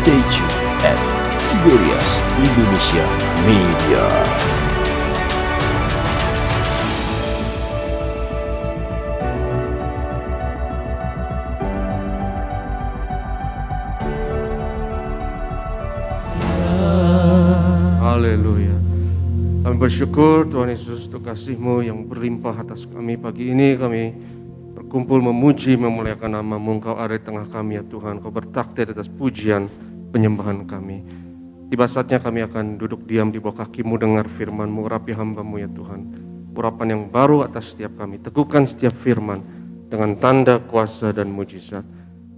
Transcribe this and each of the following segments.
Stay tuned at Tiberias Indonesia Media. Haleluya. Kami bersyukur Tuhan Yesus untuk kasih-Mu yang berlimpah atas kami pagi ini. Kami berkumpul memuji, memuliakan nama-Mu. Engkau ada di tengah kami ya Tuhan. Engkau bertakdir atas pujian penyembahan kami. Tiba saatnya kami akan duduk diam di bawah kaki-Mu, dengar firman-Mu, urapi hamba-Mu ya Tuhan. Urapan yang baru atas setiap kami. Teguhkan setiap firman dengan tanda kuasa dan mujizat.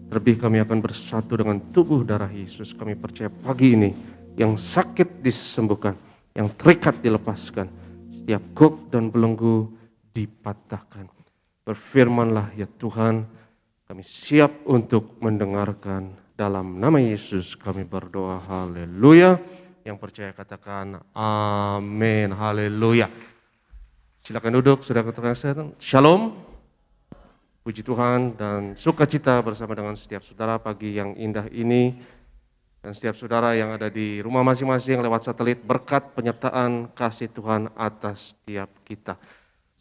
Terlebih kami akan bersatu dengan tubuh darah Yesus. Kami percaya pagi ini yang sakit disembuhkan, yang terikat dilepaskan, setiap gok dan belenggu dipatahkan. Berfirmanlah ya Tuhan, kami siap untuk mendengarkan. Dalam nama Yesus kami berdoa, haleluya. Yang percaya katakan amin, haleluya. Silakan duduk, saudara terkasih. Shalom, puji Tuhan dan sukacita bersama dengan setiap saudara pagi yang indah ini. Dan setiap saudara yang ada di rumah masing-masing lewat satelit, berkat penyertaan kasih Tuhan atas setiap kita.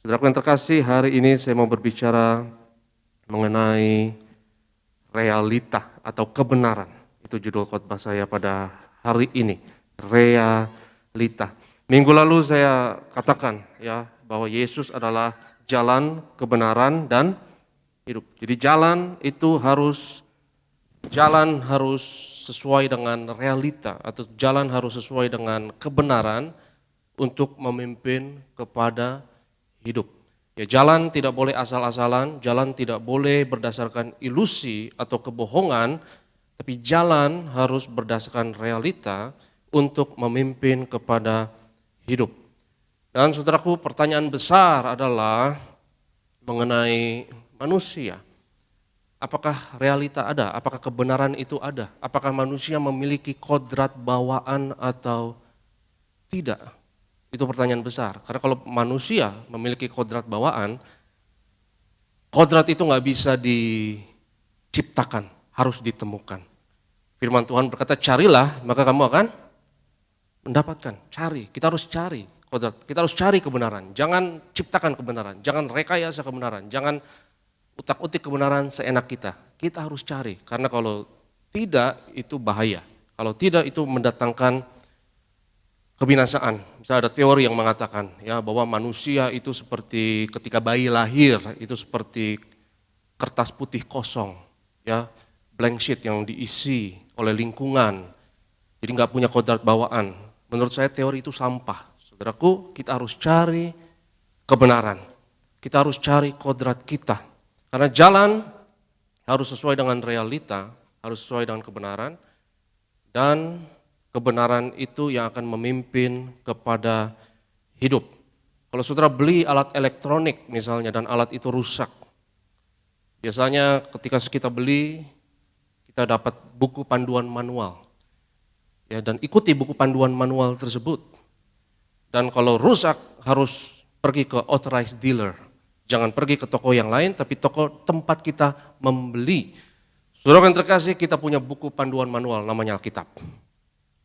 Saudaraku yang terkasih, hari ini saya mau berbicara mengenai realita atau kebenaran. Itu judul khotbah saya pada hari ini, realita. Minggu lalu saya katakan ya bahwa Yesus adalah jalan, kebenaran, dan hidup. Jadi jalan harus sesuai dengan realita atau jalan harus sesuai dengan kebenaran untuk memimpin kepada hidup. Ya, jalan tidak boleh asal-asalan, jalan tidak boleh berdasarkan ilusi atau kebohongan, tapi jalan harus berdasarkan realita untuk memimpin kepada hidup. Dan saudaraku, pertanyaan besar adalah mengenai manusia. Apakah realita ada? Apakah kebenaran itu ada? Apakah manusia memiliki kodrat bawaan atau tidak? Itu pertanyaan besar. Karena kalau manusia memiliki kodrat bawaan, kodrat itu nggak bisa diciptakan, harus ditemukan. Firman Tuhan berkata, carilah maka kamu akan mendapatkan. Cari, kita harus cari kodrat, kita harus cari kebenaran. Jangan ciptakan kebenaran, jangan rekayasa kebenaran, jangan utak-utik kebenaran seenak kita. Kita harus cari, karena kalau tidak itu bahaya. Kalau tidak itu mendatangkan kebinasaan. Misalnya ada teori yang mengatakan ya bahwa manusia itu seperti ketika bayi lahir itu seperti kertas putih kosong, ya blank sheet yang diisi oleh lingkungan. Jadi nggak punya kodrat bawaan. Menurut saya teori itu sampah. Saudaraku, kita harus cari kebenaran. Kita harus cari kodrat kita. Karena jalan harus sesuai dengan realita, harus sesuai dengan kebenaran, dan kebenaran itu yang akan memimpin kepada hidup. Kalau saudara beli alat elektronik misalnya dan alat itu rusak, biasanya ketika kita beli, kita dapat buku panduan manual. Ya, dan ikuti buku panduan manual tersebut. Dan kalau rusak harus pergi ke authorized dealer. Jangan pergi ke toko yang lain, tapi toko tempat kita membeli. Saudara yang terkasih, kita punya buku panduan manual namanya Alkitab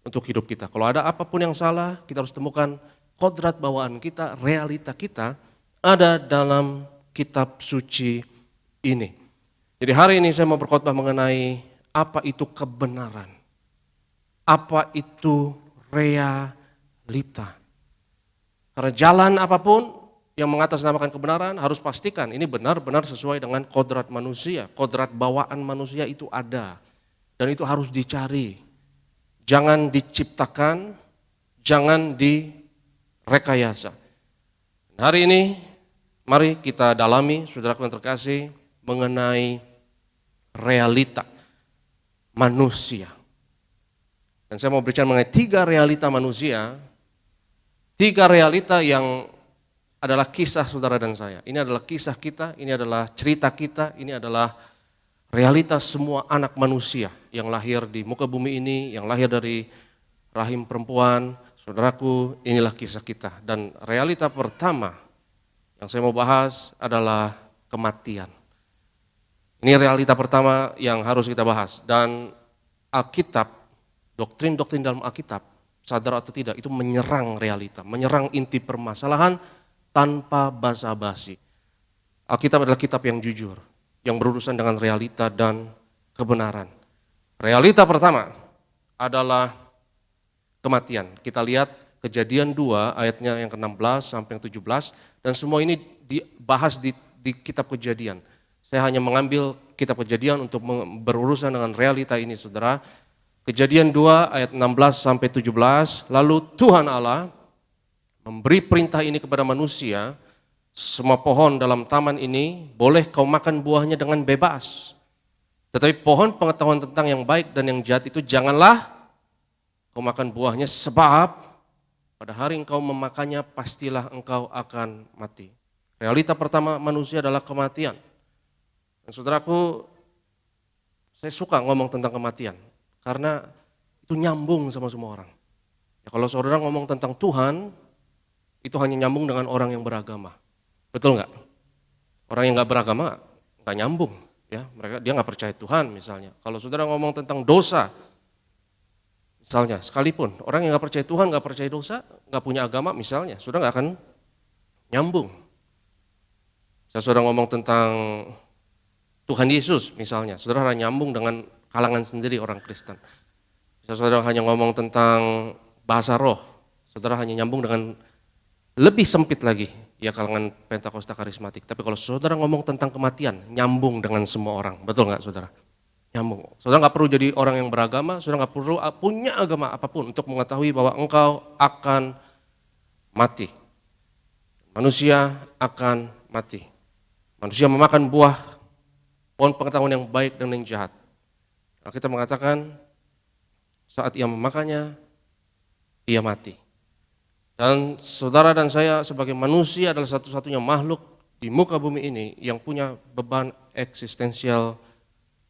untuk hidup kita. Kalau ada apapun yang salah, kita harus temukan kodrat bawaan kita, realita kita ada dalam kitab suci ini. Jadi hari ini saya mau berkhotbah mengenai apa itu kebenaran, apa itu realita. Karena jalan apapun yang mengatasnamakan kebenaran harus pastikan ini benar-benar sesuai dengan kodrat manusia. Kodrat bawaan manusia itu ada dan itu harus dicari. Jangan diciptakan, jangan direkayasa. Hari ini mari kita dalami, saudaraku yang terkasih, mengenai realita manusia. Dan saya mau berbicara mengenai 3 realita manusia, 3 realita yang adalah kisah saudara dan saya. Ini adalah kisah kita, ini adalah cerita kita, ini adalah realitas semua anak manusia yang lahir di muka bumi ini, yang lahir dari rahim perempuan. Saudaraku, inilah kisah kita. Dan realita pertama yang saya mau bahas adalah kematian. Ini realita pertama yang harus kita bahas. Dan Alkitab doktrin-doktrin dalam Alkitab, sadar atau tidak, itu menyerang realita, menyerang inti permasalahan tanpa basa-basi. Alkitab adalah kitab yang jujur, yang berurusan dengan realita dan kebenaran. Realita pertama adalah kematian. Kita lihat Kejadian 2 ayatnya yang ke-16 sampai yang 17, dan semua ini dibahas di kitab Kejadian. Saya hanya mengambil kitab Kejadian untuk berurusan dengan realita ini, saudara. Kejadian 2 ayat 16 sampai 17, lalu Tuhan Allah memberi perintah ini kepada manusia, semua pohon dalam taman ini boleh kau makan buahnya dengan bebas. Tetapi pohon pengetahuan tentang yang baik dan yang jahat itu janganlah kau makan buahnya, sebab pada hari engkau memakannya pastilah engkau akan mati. Realita pertama manusia adalah kematian. Dan saudaraku, saya suka ngomong tentang kematian karena itu nyambung sama semua orang. Ya, kalau saudara ngomong tentang Tuhan, itu hanya nyambung dengan orang yang beragama. Betul nggak? Orang yang nggak beragama nggak nyambung. Ya, dia nggak percaya Tuhan misalnya. Kalau saudara ngomong tentang dosa, misalnya, sekalipun orang yang nggak percaya Tuhan, nggak percaya dosa, nggak punya agama misalnya, saudara nggak akan nyambung. Saudara ngomong tentang Tuhan Yesus misalnya, saudara hanya nyambung dengan kalangan sendiri orang Kristen. Saudara hanya ngomong tentang bahasa roh, saudara hanya nyambung dengan lebih sempit lagi, ya kalangan Pentakosta karismatik. Tapi kalau saudara ngomong tentang kematian, nyambung dengan semua orang, betul nggak saudara? Nyambung. Saudara nggak perlu jadi orang yang beragama, saudara nggak perlu punya agama apapun untuk mengetahui bahwa engkau akan mati. Manusia akan mati. Manusia memakan buah pohon pengetahuan yang baik dan yang jahat. Nah, kita mengatakan saat ia memakannya, ia mati. Dan saudara dan saya sebagai manusia adalah satu-satunya makhluk di muka bumi ini yang punya beban eksistensial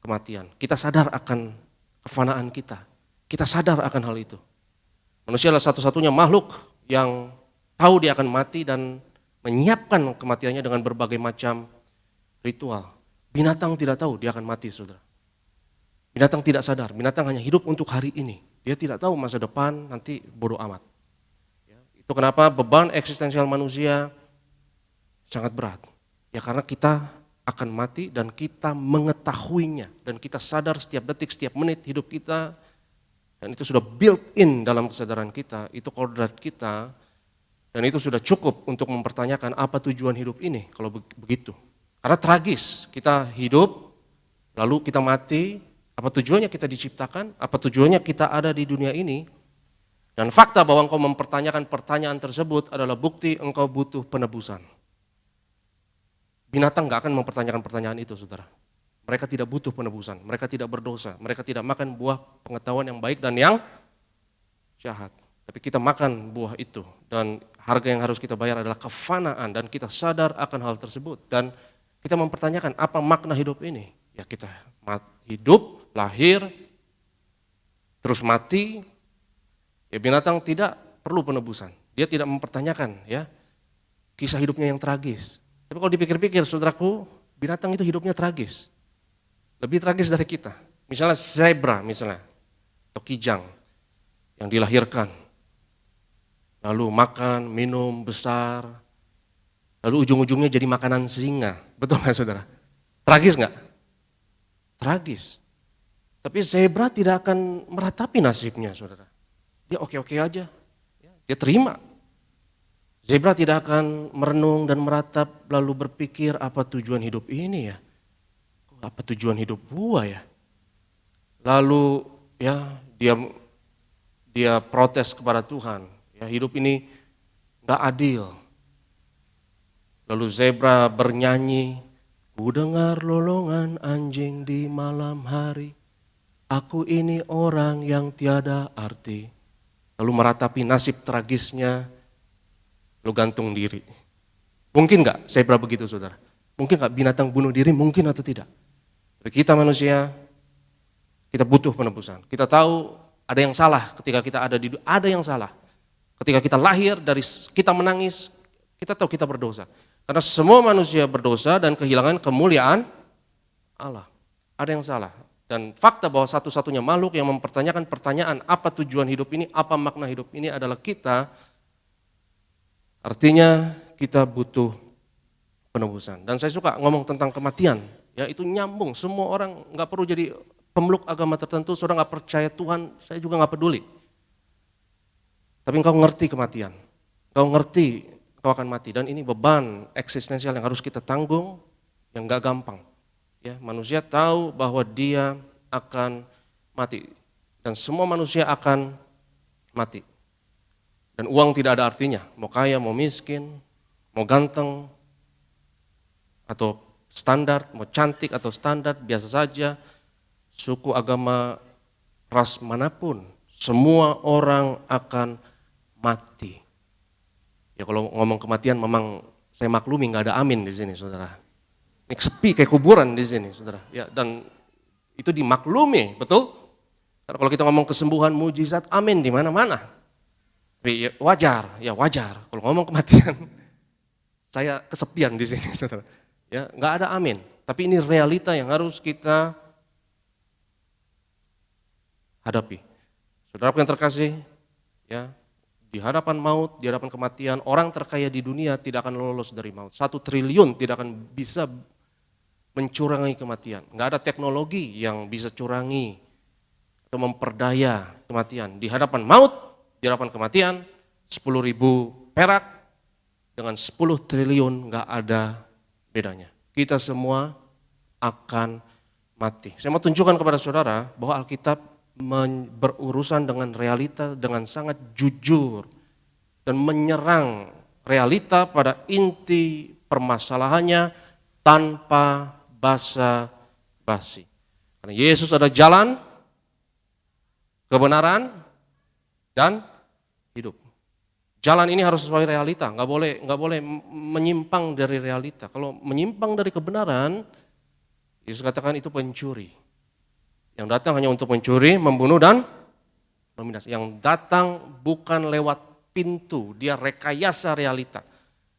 kematian. Kita sadar akan kefanaan kita. Kita sadar akan hal itu. Manusia adalah satu-satunya makhluk yang tahu dia akan mati dan menyiapkan kematiannya dengan berbagai macam ritual. Binatang tidak tahu dia akan mati, saudara. Binatang tidak sadar, binatang hanya hidup untuk hari ini. Dia tidak tahu masa depan, nanti bodoh amat. Itu kenapa beban eksistensial manusia sangat berat. Ya karena kita akan mati dan kita mengetahuinya. Dan kita sadar setiap detik, setiap menit hidup kita. Dan itu sudah built in dalam kesadaran kita, itu kodrat kita. Dan itu sudah cukup untuk mempertanyakan apa tujuan hidup ini kalau begitu. Karena tragis, kita hidup, lalu kita mati, apa tujuannya kita diciptakan, apa tujuannya kita ada di dunia ini. Dan fakta bahwa engkau mempertanyakan pertanyaan tersebut adalah bukti engkau butuh penebusan. Binatang gak akan mempertanyakan pertanyaan itu, saudara. Mereka tidak butuh penebusan, mereka tidak berdosa, mereka tidak makan buah pengetahuan yang baik dan yang jahat. Tapi kita makan buah itu dan harga yang harus kita bayar adalah kefanaan dan kita sadar akan hal tersebut. Dan kita mempertanyakan apa makna hidup ini? Ya kita hidup, lahir, terus mati. Ya binatang tidak perlu penebusan. Dia tidak mempertanyakan ya kisah hidupnya yang tragis. Tapi kalau dipikir-pikir, saudaraku, binatang itu hidupnya tragis. Lebih tragis dari kita. Misalnya zebra, atau kijang yang dilahirkan. Lalu makan, minum, besar. Lalu ujung-ujungnya jadi makanan singa. Betul nggak saudara? Tragis nggak? Tragis. Tapi zebra tidak akan meratapi nasibnya, saudara. Dia oke-oke aja. Dia terima. Zebra tidak akan merenung dan meratap lalu berpikir apa tujuan hidup ini ya? Apa tujuan hidup gua ya? Lalu ya dia protes kepada Tuhan. Ya hidup ini gak adil. Lalu zebra bernyanyi, ku dengar lolongan anjing di malam hari. Aku ini orang yang tiada arti. Lalu meratapi nasib tragisnya. Lu gantung diri. Mungkin gak zebra begitu, saudara? Mungkin gak binatang bunuh diri? Mungkin atau tidak? Tapi kita manusia, kita butuh penebusan. Kita tahu ada yang salah ketika kita ada yang salah. Ketika kita lahir, dari kita menangis, kita tahu kita berdosa. Karena semua manusia berdosa dan kehilangan kemuliaan Allah. Ada yang salah. Dan fakta bahwa satu-satunya makhluk yang mempertanyakan pertanyaan apa tujuan hidup ini, apa makna hidup ini adalah kita, artinya kita butuh penebusan. Dan saya suka ngomong tentang kematian, ya itu nyambung, semua orang nggak perlu jadi pemeluk agama tertentu, saudara nggak percaya Tuhan, saya juga nggak peduli. Tapi engkau ngerti kematian, engkau ngerti engkau akan mati, dan ini beban eksistensial yang harus kita tanggung, yang nggak gampang. Ya, manusia tahu bahwa dia akan mati, dan semua manusia akan mati. Dan uang tidak ada artinya, mau kaya, mau miskin, mau ganteng, atau standar, mau cantik atau standar, biasa saja, suku, agama, ras manapun, semua orang akan mati. Ya kalau ngomong kematian memang saya maklumi nggak ada amin di sini, saudara. Ini sepi kayak kuburan di sini, saudara. Ya, dan itu dimaklumi, betul? Karena kalau kita ngomong kesembuhan, mujizat, amin di mana-mana. Tapi ya wajar. Kalau ngomong kematian, saya kesepian di sini, saudara. Ya, nggak ada amin. Tapi ini realita yang harus kita hadapi. Saudara yang terkasih, ya, di hadapan maut, di hadapan kematian, orang terkaya di dunia tidak akan lolos dari maut. 1 triliun tidak akan bisa mencurangi kematian. Nggak ada teknologi yang bisa curangi atau memperdaya kematian. Di hadapan maut, di hadapan kematian, 10.000 perak dengan 10 triliun nggak ada bedanya. Kita semua akan mati. Saya mau tunjukkan kepada saudara bahwa Alkitab berurusan dengan realita dengan sangat jujur dan menyerang realita pada inti permasalahannya tanpa basa-basi. Karena Yesus ada jalan, kebenaran, dan hidup. Jalan ini harus sesuai realita, nggak boleh menyimpang dari realita. Kalau menyimpang dari kebenaran, Yesus katakan itu pencuri. Yang datang hanya untuk mencuri, membunuh, dan membinasakan. Yang datang bukan lewat pintu, dia rekayasa realita.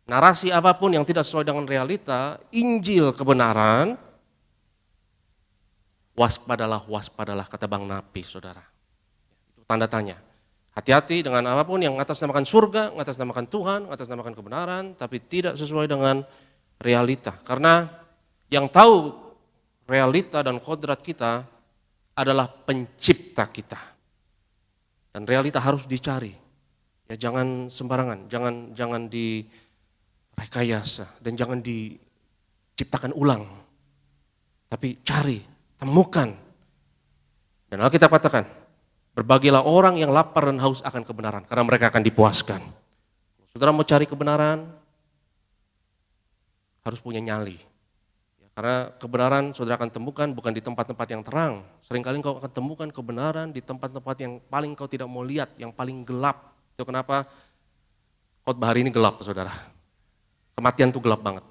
Narasi apapun yang tidak sesuai dengan realita, Injil kebenaran, waspadalah kata Bang Napi, saudara. Itu tanda tanya. Hati-hati dengan apapun yang ngatasnamakan surga, ngatasnamakan Tuhan, ngatasnamakan kebenaran, tapi tidak sesuai dengan realita. Karena yang tahu realita dan kodrat kita adalah pencipta kita. Dan realita harus dicari. Ya jangan sembarangan, jangan direkayasa dan jangan diciptakan ulang. Tapi cari, temukan. Dan Alkitab katakan, berbagilah orang yang lapar dan haus akan kebenaran karena mereka akan dipuaskan. Saudara mau cari kebenaran harus punya nyali. Karena kebenaran saudara akan temukan bukan di tempat-tempat yang terang. Seringkali engkau akan temukan kebenaran di tempat-tempat yang paling kau tidak mau lihat, yang paling gelap. Itu kenapa khotbah hari ini gelap, saudara. Kematian itu gelap banget.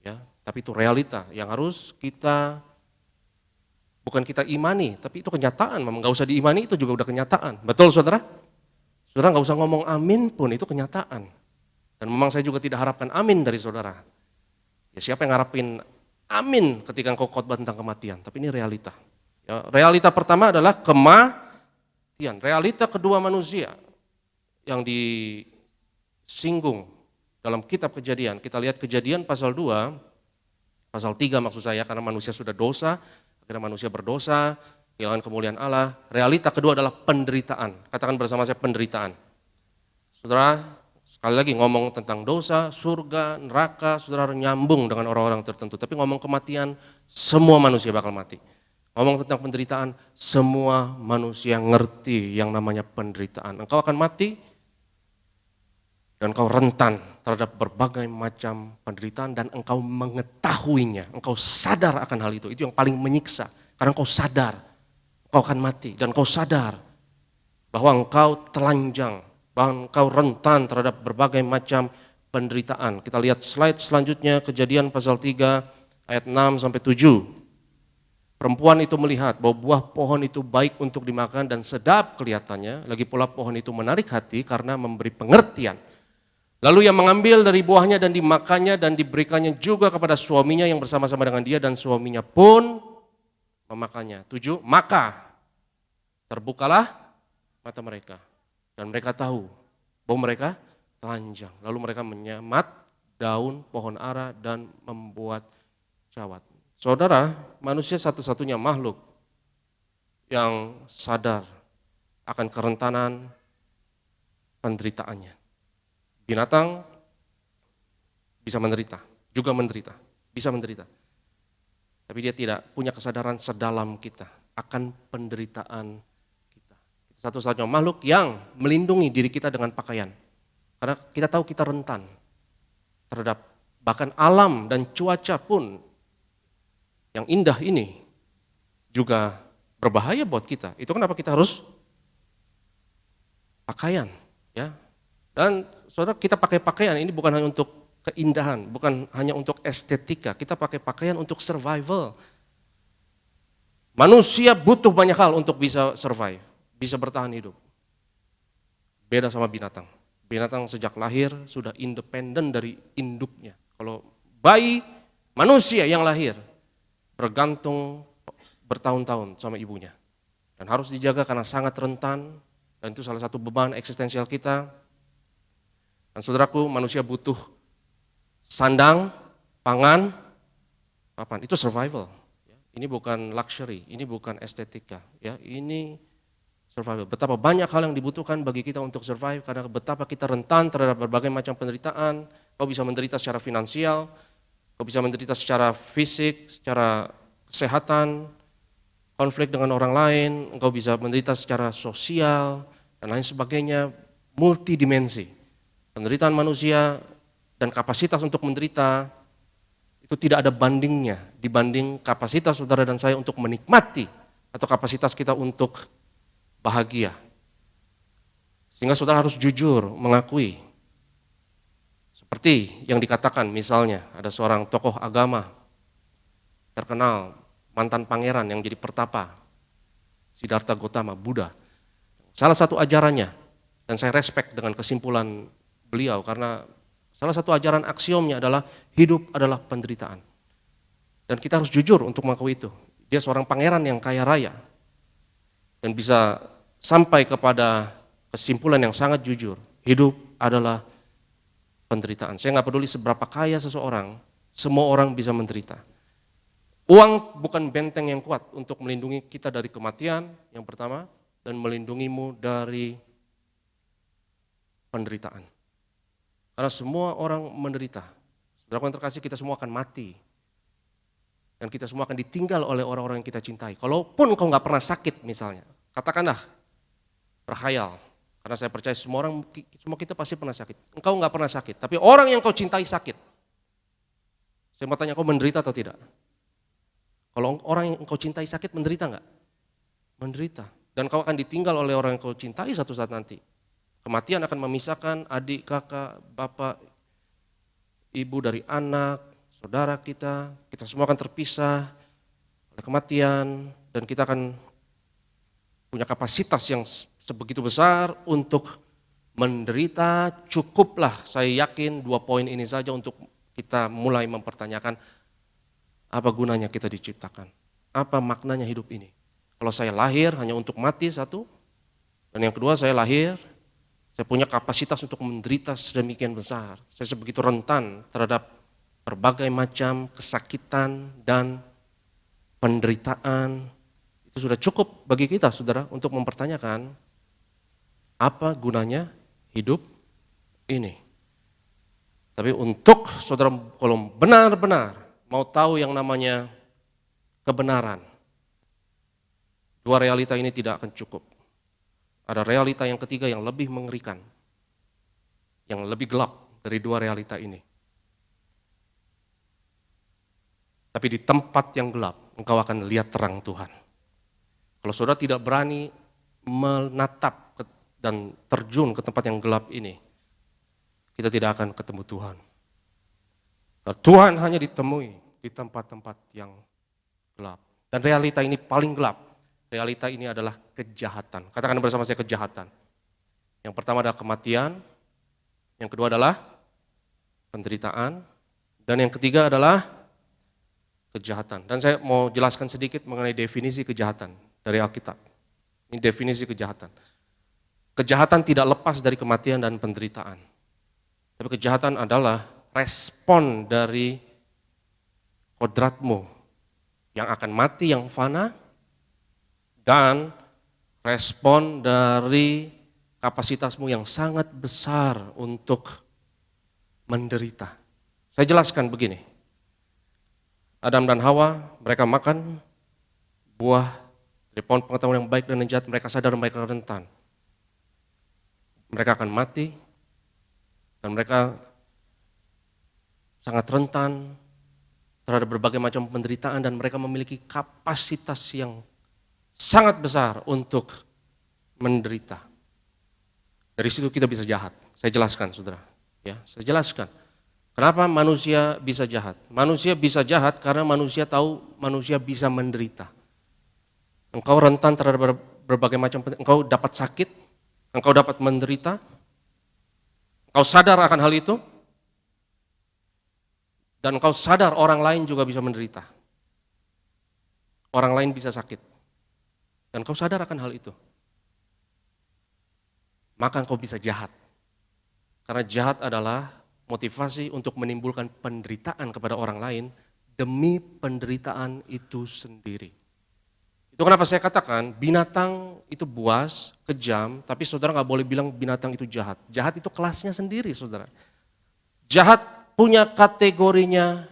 Ya, tapi itu realita yang harus kita, bukan kita imani, tapi itu kenyataan. Memang gak usah diimani, itu juga udah kenyataan. Betul, saudara? Saudara gak usah ngomong amin pun, itu kenyataan. Dan memang saya juga tidak harapkan amin dari saudara. Ya siapa yang ngarapin amin ketika engkau khotbah tentang kematian, tapi ini realita. Ya, realita pertama adalah kematian. Realita kedua manusia yang disinggung dalam kitab Kejadian. Kita lihat Kejadian pasal 2, pasal 3 maksud saya, karena manusia sudah dosa, akhirnya manusia berdosa, kehilangan kemuliaan Allah. Realita kedua adalah penderitaan. Katakan bersama saya penderitaan. Saudara, sekali lagi ngomong tentang dosa, surga, neraka, saudara nyambung dengan orang-orang tertentu. Tapi ngomong kematian, semua manusia bakal mati. Ngomong tentang penderitaan, semua manusia ngerti yang namanya penderitaan. Engkau akan mati dan engkau rentan terhadap berbagai macam penderitaan dan engkau mengetahuinya. Engkau sadar akan hal itu. Itu yang paling menyiksa. Karena engkau sadar, engkau akan mati dan engkau sadar bahwa engkau telanjang, bahwa engkau rentan terhadap berbagai macam penderitaan. Kita lihat slide selanjutnya, Kejadian pasal 3 ayat 6 sampai 7. Perempuan itu melihat bahwa buah pohon itu baik untuk dimakan dan sedap kelihatannya, lagi pula pohon itu menarik hati karena memberi pengertian. Lalu ia mengambil dari buahnya dan dimakannya dan diberikannya juga kepada suaminya yang bersama-sama dengan dia, dan suaminya pun memakannya. 7, maka terbukalah mata mereka. Dan mereka tahu bahwa mereka telanjang. Lalu mereka menyamat daun pohon ara dan membuat cawat. Saudara, manusia satu-satunya makhluk yang sadar akan kerentanan penderitaannya. Binatang bisa menderita, juga menderita, bisa menderita. Tapi dia tidak punya kesadaran sedalam kita akan penderitaan kita. Satu-satunya makhluk yang melindungi diri kita dengan pakaian. Karena kita tahu kita rentan terhadap bahkan alam dan cuaca pun yang indah ini juga berbahaya buat kita. Itu kenapa kita harus pakaian, ya. Dan saudara, kita pakai pakaian ini bukan hanya untuk keindahan, bukan hanya untuk estetika, kita pakai pakaian untuk survival. Manusia butuh banyak hal untuk bisa survive, bisa bertahan hidup. Beda sama binatang. Binatang sejak lahir sudah independen dari induknya. Kalau bayi manusia yang lahir bergantung bertahun-tahun sama ibunya. Dan harus dijaga karena sangat rentan, dan itu salah satu beban eksistensial kita. Dan saudaraku, manusia butuh sandang, pangan, papan. Itu survival. Ini bukan luxury, ini bukan estetika. Ya, ini survival. Betapa banyak hal yang dibutuhkan bagi kita untuk survive, karena betapa kita rentan terhadap berbagai macam penderitaan. Kau bisa menderita secara finansial, kau bisa menderita secara fisik, secara kesehatan, konflik dengan orang lain, engkau bisa menderita secara sosial, dan lain sebagainya, multidimensi. Penderitaan manusia dan kapasitas untuk menderita itu tidak ada bandingnya dibanding kapasitas saudara dan saya untuk menikmati atau kapasitas kita untuk bahagia. Sehingga saudara harus jujur mengakui. Seperti yang dikatakan misalnya ada seorang tokoh agama terkenal, mantan pangeran yang jadi pertapa, Siddhartha Gautama, Buddha. Salah satu ajarannya, dan saya respect dengan kesimpulan beliau karena salah satu ajaran aksiomnya adalah hidup adalah penderitaan. Dan kita harus jujur untuk mengakui itu. Dia seorang pangeran yang kaya raya dan bisa sampai kepada kesimpulan yang sangat jujur. Hidup adalah penderitaan. Saya nggak peduli seberapa kaya seseorang, semua orang bisa menderita. Uang bukan benteng yang kuat untuk melindungi kita dari kematian yang pertama dan melindungimu dari penderitaan. Karena semua orang menderita. Saudara yang terkasih, kita semua akan mati. Dan kita semua akan ditinggal oleh orang-orang yang kita cintai. Kalaupun kau nggak pernah sakit misalnya, katakanlah berkhayal. Karena saya percaya semua kita pasti pernah sakit. Engkau nggak pernah sakit, tapi orang yang kau cintai sakit. Saya mau tanya, kau menderita atau tidak? Kalau orang yang kau cintai sakit, menderita nggak? Menderita. Dan kau akan ditinggal oleh orang yang kau cintai satu saat nanti. Kematian akan memisahkan adik, kakak, bapak, ibu dari anak, saudara kita semua akan terpisah oleh kematian, dan kita akan punya kapasitas yang sebegitu besar untuk menderita. Cukuplah saya yakin 2 poin ini saja untuk kita mulai mempertanyakan apa gunanya kita diciptakan, apa maknanya hidup ini. Kalau saya lahir hanya untuk mati satu, dan yang kedua saya lahir, saya punya kapasitas untuk menderita sedemikian besar. Saya sebegitu rentan terhadap berbagai macam kesakitan dan penderitaan. Itu sudah cukup bagi kita, saudara, untuk mempertanyakan apa gunanya hidup ini. Tapi untuk saudara kalau benar-benar mau tahu yang namanya kebenaran, 2 realita ini tidak akan cukup. Ada realita yang ketiga yang lebih mengerikan, yang lebih gelap dari 2 realita ini. Tapi di tempat yang gelap, engkau akan lihat terang Tuhan. Kalau saudara tidak berani menatap dan terjun ke tempat yang gelap ini, kita tidak akan ketemu Tuhan. Nah, Tuhan hanya ditemui di tempat-tempat yang gelap. Dan realita ini paling gelap. Realita ini adalah kejahatan. Katakan bersama saya, kejahatan. Yang pertama adalah kematian, yang kedua adalah penderitaan, dan yang ketiga adalah kejahatan. Dan saya mau jelaskan sedikit mengenai definisi kejahatan dari Alkitab. Ini definisi kejahatan. Kejahatan tidak lepas dari kematian dan penderitaan. Tapi kejahatan adalah respon dari kodratmu yang akan mati, yang fana, dan respon dari kapasitasmu yang sangat besar untuk menderita. Saya jelaskan begini. Adam dan Hawa, mereka makan buah dari pohon pengetahuan yang baik dan yang jahat, mereka sadar mereka rentan. Mereka akan mati, dan mereka sangat rentan terhadap berbagai macam penderitaan, dan mereka memiliki kapasitas yang sangat besar untuk menderita. Dari situ kita bisa jahat. Saya jelaskan, saudara. Ya, saya jelaskan. Kenapa manusia bisa jahat? Manusia bisa jahat karena manusia tahu manusia bisa menderita. Engkau rentan terhadap berbagai macam, engkau dapat sakit, engkau dapat menderita, engkau sadar akan hal itu, dan engkau sadar orang lain juga bisa menderita. Orang lain bisa sakit, dan engkau sadar akan hal itu. Maka engkau bisa jahat. Karena jahat adalah motivasi untuk menimbulkan penderitaan kepada orang lain demi penderitaan itu sendiri. Itu kenapa saya katakan binatang itu buas, kejam, tapi saudara nggak boleh bilang binatang itu jahat. Jahat itu kelasnya sendiri, saudara. Jahat punya kategorinya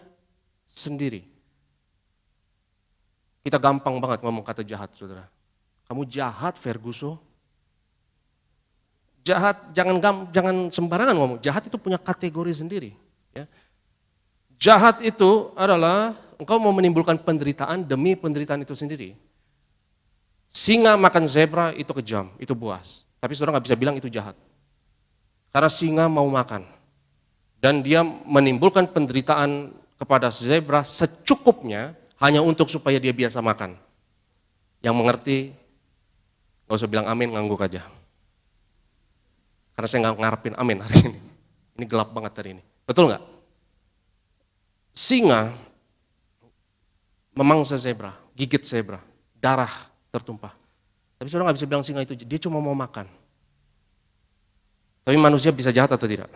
sendiri. Kita gampang banget ngomong kata jahat, saudara. Kamu jahat, Ferguson. Jahat, jangan sembarangan ngomong. Jahat itu punya kategori sendiri. Ya. Jahat itu adalah engkau mau menimbulkan penderitaan demi penderitaan itu sendiri. Singa makan zebra itu kejam, itu buas. Tapi saudara nggak bisa bilang itu jahat. Karena singa mau makan. Dan dia menimbulkan penderitaan kepada zebra secukupnya hanya untuk supaya dia biasa makan. Yang mengerti, nggak usah bilang amin, ngangguk aja. Karena saya nggak ngarepin amin hari ini. Ini gelap banget hari ini. Betul nggak? Singa memangsa zebra, gigit zebra, darah tertumpah. Tapi saudara nggak bisa bilang singa itu, dia cuma mau makan. Tapi manusia bisa jahat atau tidak?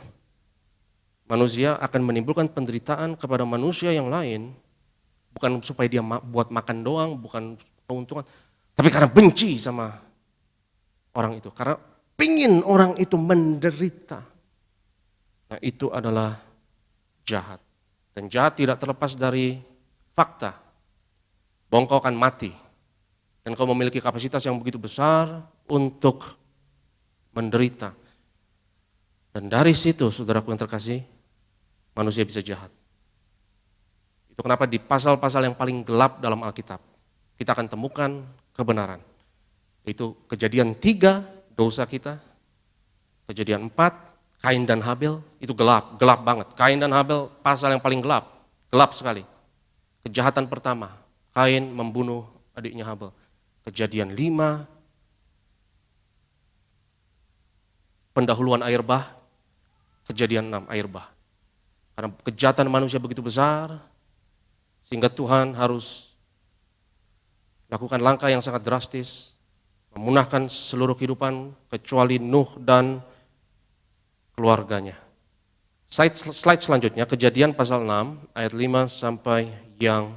Manusia akan menimbulkan penderitaan kepada manusia yang lain, bukan supaya dia buat makan doang, bukan keuntungan, tapi karena benci sama orang itu. Karena pingin orang itu menderita. Nah, itu adalah jahat. Dan jahat tidak terlepas dari fakta bahwa engkau akan mati. Dan kau memiliki kapasitas yang begitu besar untuk menderita. Dan dari situ, saudaraku yang terkasih, manusia bisa jahat. Itu kenapa di pasal-pasal yang paling gelap dalam Alkitab, kita akan temukan kebenaran. Itu Kejadian 3, dosa kita. Kejadian 4, Kain dan Habel, itu gelap banget. Kain dan Habel pasal yang paling gelap sekali. Kejahatan pertama, Kain membunuh adiknya Habel. Kejadian 5, pendahuluan air bah. Kejadian 6, air bah. Karena kejahatan manusia begitu besar, sehingga Tuhan harus lakukan langkah yang sangat drastis, memunahkan seluruh kehidupan kecuali Nuh dan keluarganya. Slide selanjutnya, Kejadian pasal 6 ayat 5 sampai yang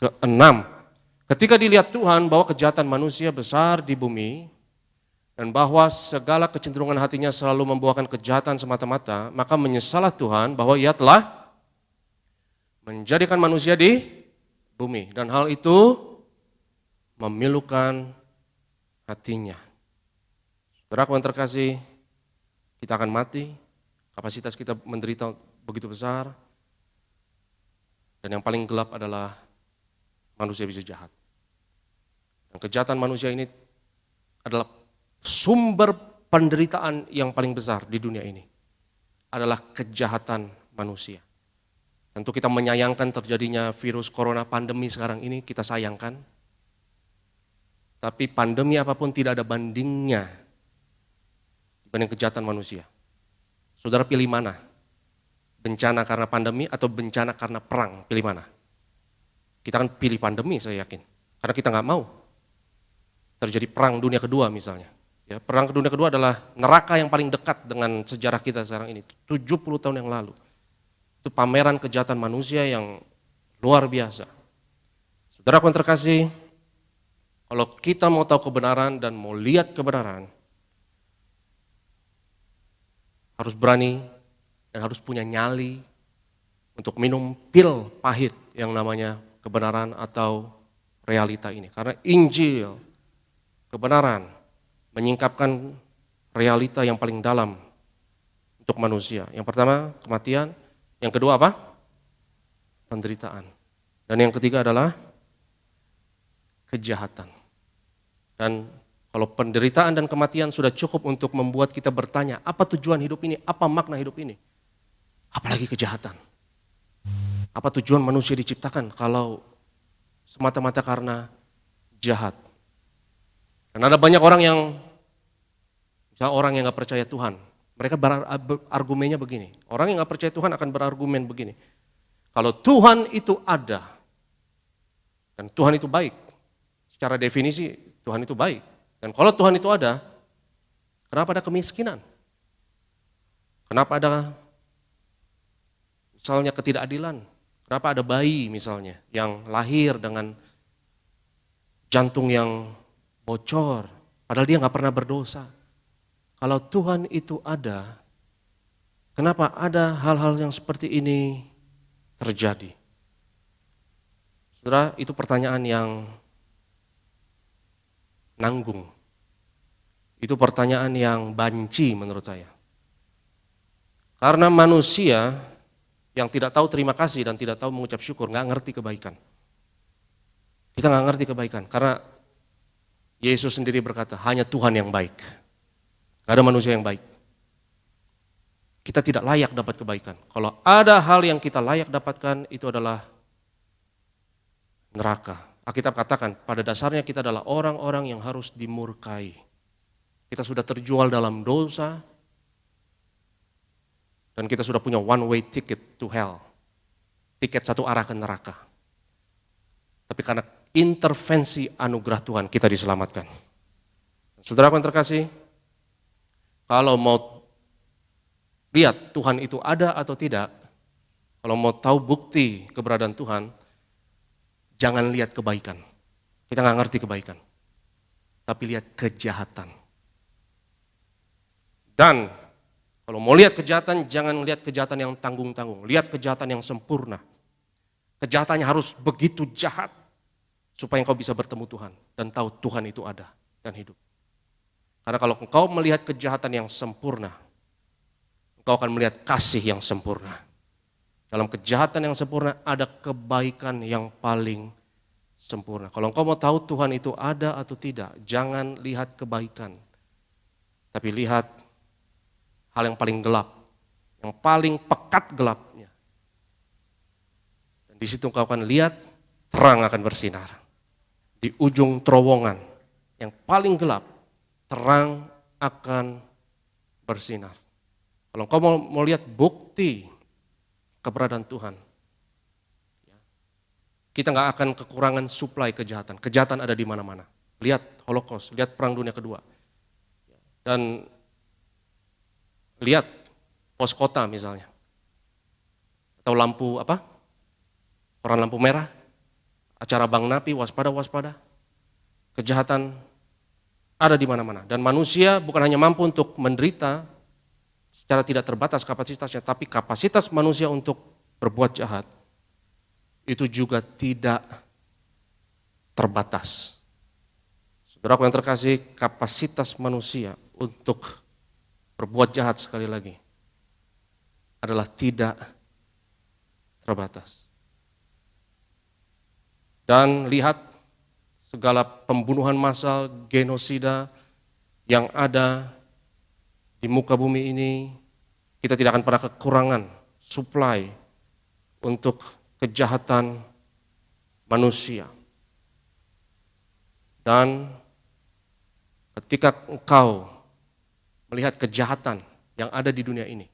ke-6. Ketika dilihat Tuhan bahwa kejahatan manusia besar di bumi dan bahwa segala kecenderungan hatinya selalu membuahkan kejahatan semata-mata, maka menyesallah Tuhan bahwa Ia telah menjadikan manusia di bumi, dan hal itu memilukan hatinya. Saudaraku yang terkasih, kita akan mati, kapasitas kita menderita begitu besar, dan yang paling gelap adalah manusia bisa jahat. Dan kejahatan manusia ini adalah sumber penderitaan yang paling besar di dunia ini. Adalah kejahatan manusia. Tentu kita menyayangkan terjadinya virus corona pandemi sekarang ini, kita sayangkan. Tapi pandemi apapun tidak ada bandingnya dibanding kejahatan manusia. Saudara pilih mana? Bencana karena pandemi atau bencana karena perang? Pilih mana? Kita akan pilih pandemi, saya yakin. Karena kita nggak mau terjadi perang dunia kedua misalnya. Ya, perang dunia kedua adalah neraka yang paling dekat dengan sejarah kita sekarang ini. 70 tahun yang lalu. Itu pameran kejahatan manusia yang luar biasa. Saudara yang terkasih, kalau kita mau tahu kebenaran dan mau lihat kebenaran, harus berani dan harus punya nyali untuk minum pil pahit yang namanya kebenaran atau realita ini. Karena Injil, kebenaran, menyingkapkan realita yang paling dalam untuk manusia. Yang pertama, kematian. Yang kedua apa? Penderitaan. Dan yang ketiga adalah kejahatan. Dan kalau penderitaan dan kematian sudah cukup untuk membuat kita bertanya, apa tujuan hidup ini? Apa makna hidup ini? Apalagi kejahatan. Apa tujuan manusia diciptakan kalau semata-mata karena jahat? Dan ada banyak orang yang, misalnya orang yang gak percaya Tuhan, mereka berargumennya begini. Orang yang gak percaya Tuhan akan berargumen begini. Kalau Tuhan itu ada, dan Tuhan itu baik, secara definisi Tuhan itu baik. Dan kalau Tuhan itu ada, kenapa ada kemiskinan? Kenapa ada misalnya ketidakadilan? Kenapa ada bayi misalnya yang lahir dengan jantung yang bocor, padahal dia gak pernah berdosa. Kalau Tuhan itu ada, kenapa ada hal-hal yang seperti ini terjadi? Saudara, itu pertanyaan yang nanggung. Itu pertanyaan yang banci menurut saya. Karena manusia yang tidak tahu terima kasih dan tidak tahu mengucap syukur, gak ngerti kebaikan. Kita gak ngerti kebaikan, karena Yesus sendiri berkata, hanya Tuhan yang baik. Gak ada manusia yang baik. Kita tidak layak dapat kebaikan. Kalau ada hal yang kita layak dapatkan, itu adalah neraka. Alkitab katakan, pada dasarnya kita adalah orang-orang yang harus dimurkai. Kita sudah terjual dalam dosa, dan kita sudah punya one way ticket to hell. Tiket satu arah ke neraka. Tapi karena intervensi anugerah Tuhan kita diselamatkan. Saudara yang terkasih, kalau mau lihat Tuhan itu ada atau tidak, kalau mau tahu bukti keberadaan Tuhan, jangan lihat kebaikan. Kita nggak ngerti kebaikan, tapi lihat kejahatan. Dan kalau mau lihat kejahatan, jangan lihat kejahatan yang tanggung-tanggung, lihat kejahatan yang sempurna. Kejahatannya harus begitu jahat, supaya engkau bisa bertemu Tuhan dan tahu Tuhan itu ada dan hidup. Karena kalau engkau melihat kejahatan yang sempurna, engkau akan melihat kasih yang sempurna. Dalam kejahatan yang sempurna ada kebaikan yang paling sempurna. Kalau engkau mau tahu Tuhan itu ada atau tidak, jangan lihat kebaikan, tapi lihat hal yang paling gelap, yang paling pekat gelapnya. Dan di situ engkau akan lihat terang akan bersinar. Di ujung terowongan yang paling gelap, terang akan bersinar. Kalau engkau mau lihat bukti keberadaan Tuhan, kita nggak akan kekurangan suplai kejahatan. Kejahatan ada di mana-mana. Lihat Holocaust, lihat Perang Dunia Kedua. Dan lihat pos kota misalnya. Atau lampu apa? Peran lampu merah. Acara Bang Napi, waspada. Kejahatan ada di mana-mana. Dan manusia bukan hanya mampu untuk menderita secara tidak terbatas kapasitasnya, tapi kapasitas manusia untuk berbuat jahat itu juga tidak terbatas. Saudaraku yang terkasih, kapasitas manusia untuk berbuat jahat sekali lagi adalah tidak terbatas. Dan lihat segala pembunuhan massal, genosida yang ada di muka bumi ini, kita tidak akan pernah kekurangan suplai untuk kejahatan manusia. Dan ketika engkau melihat kejahatan yang ada di dunia ini,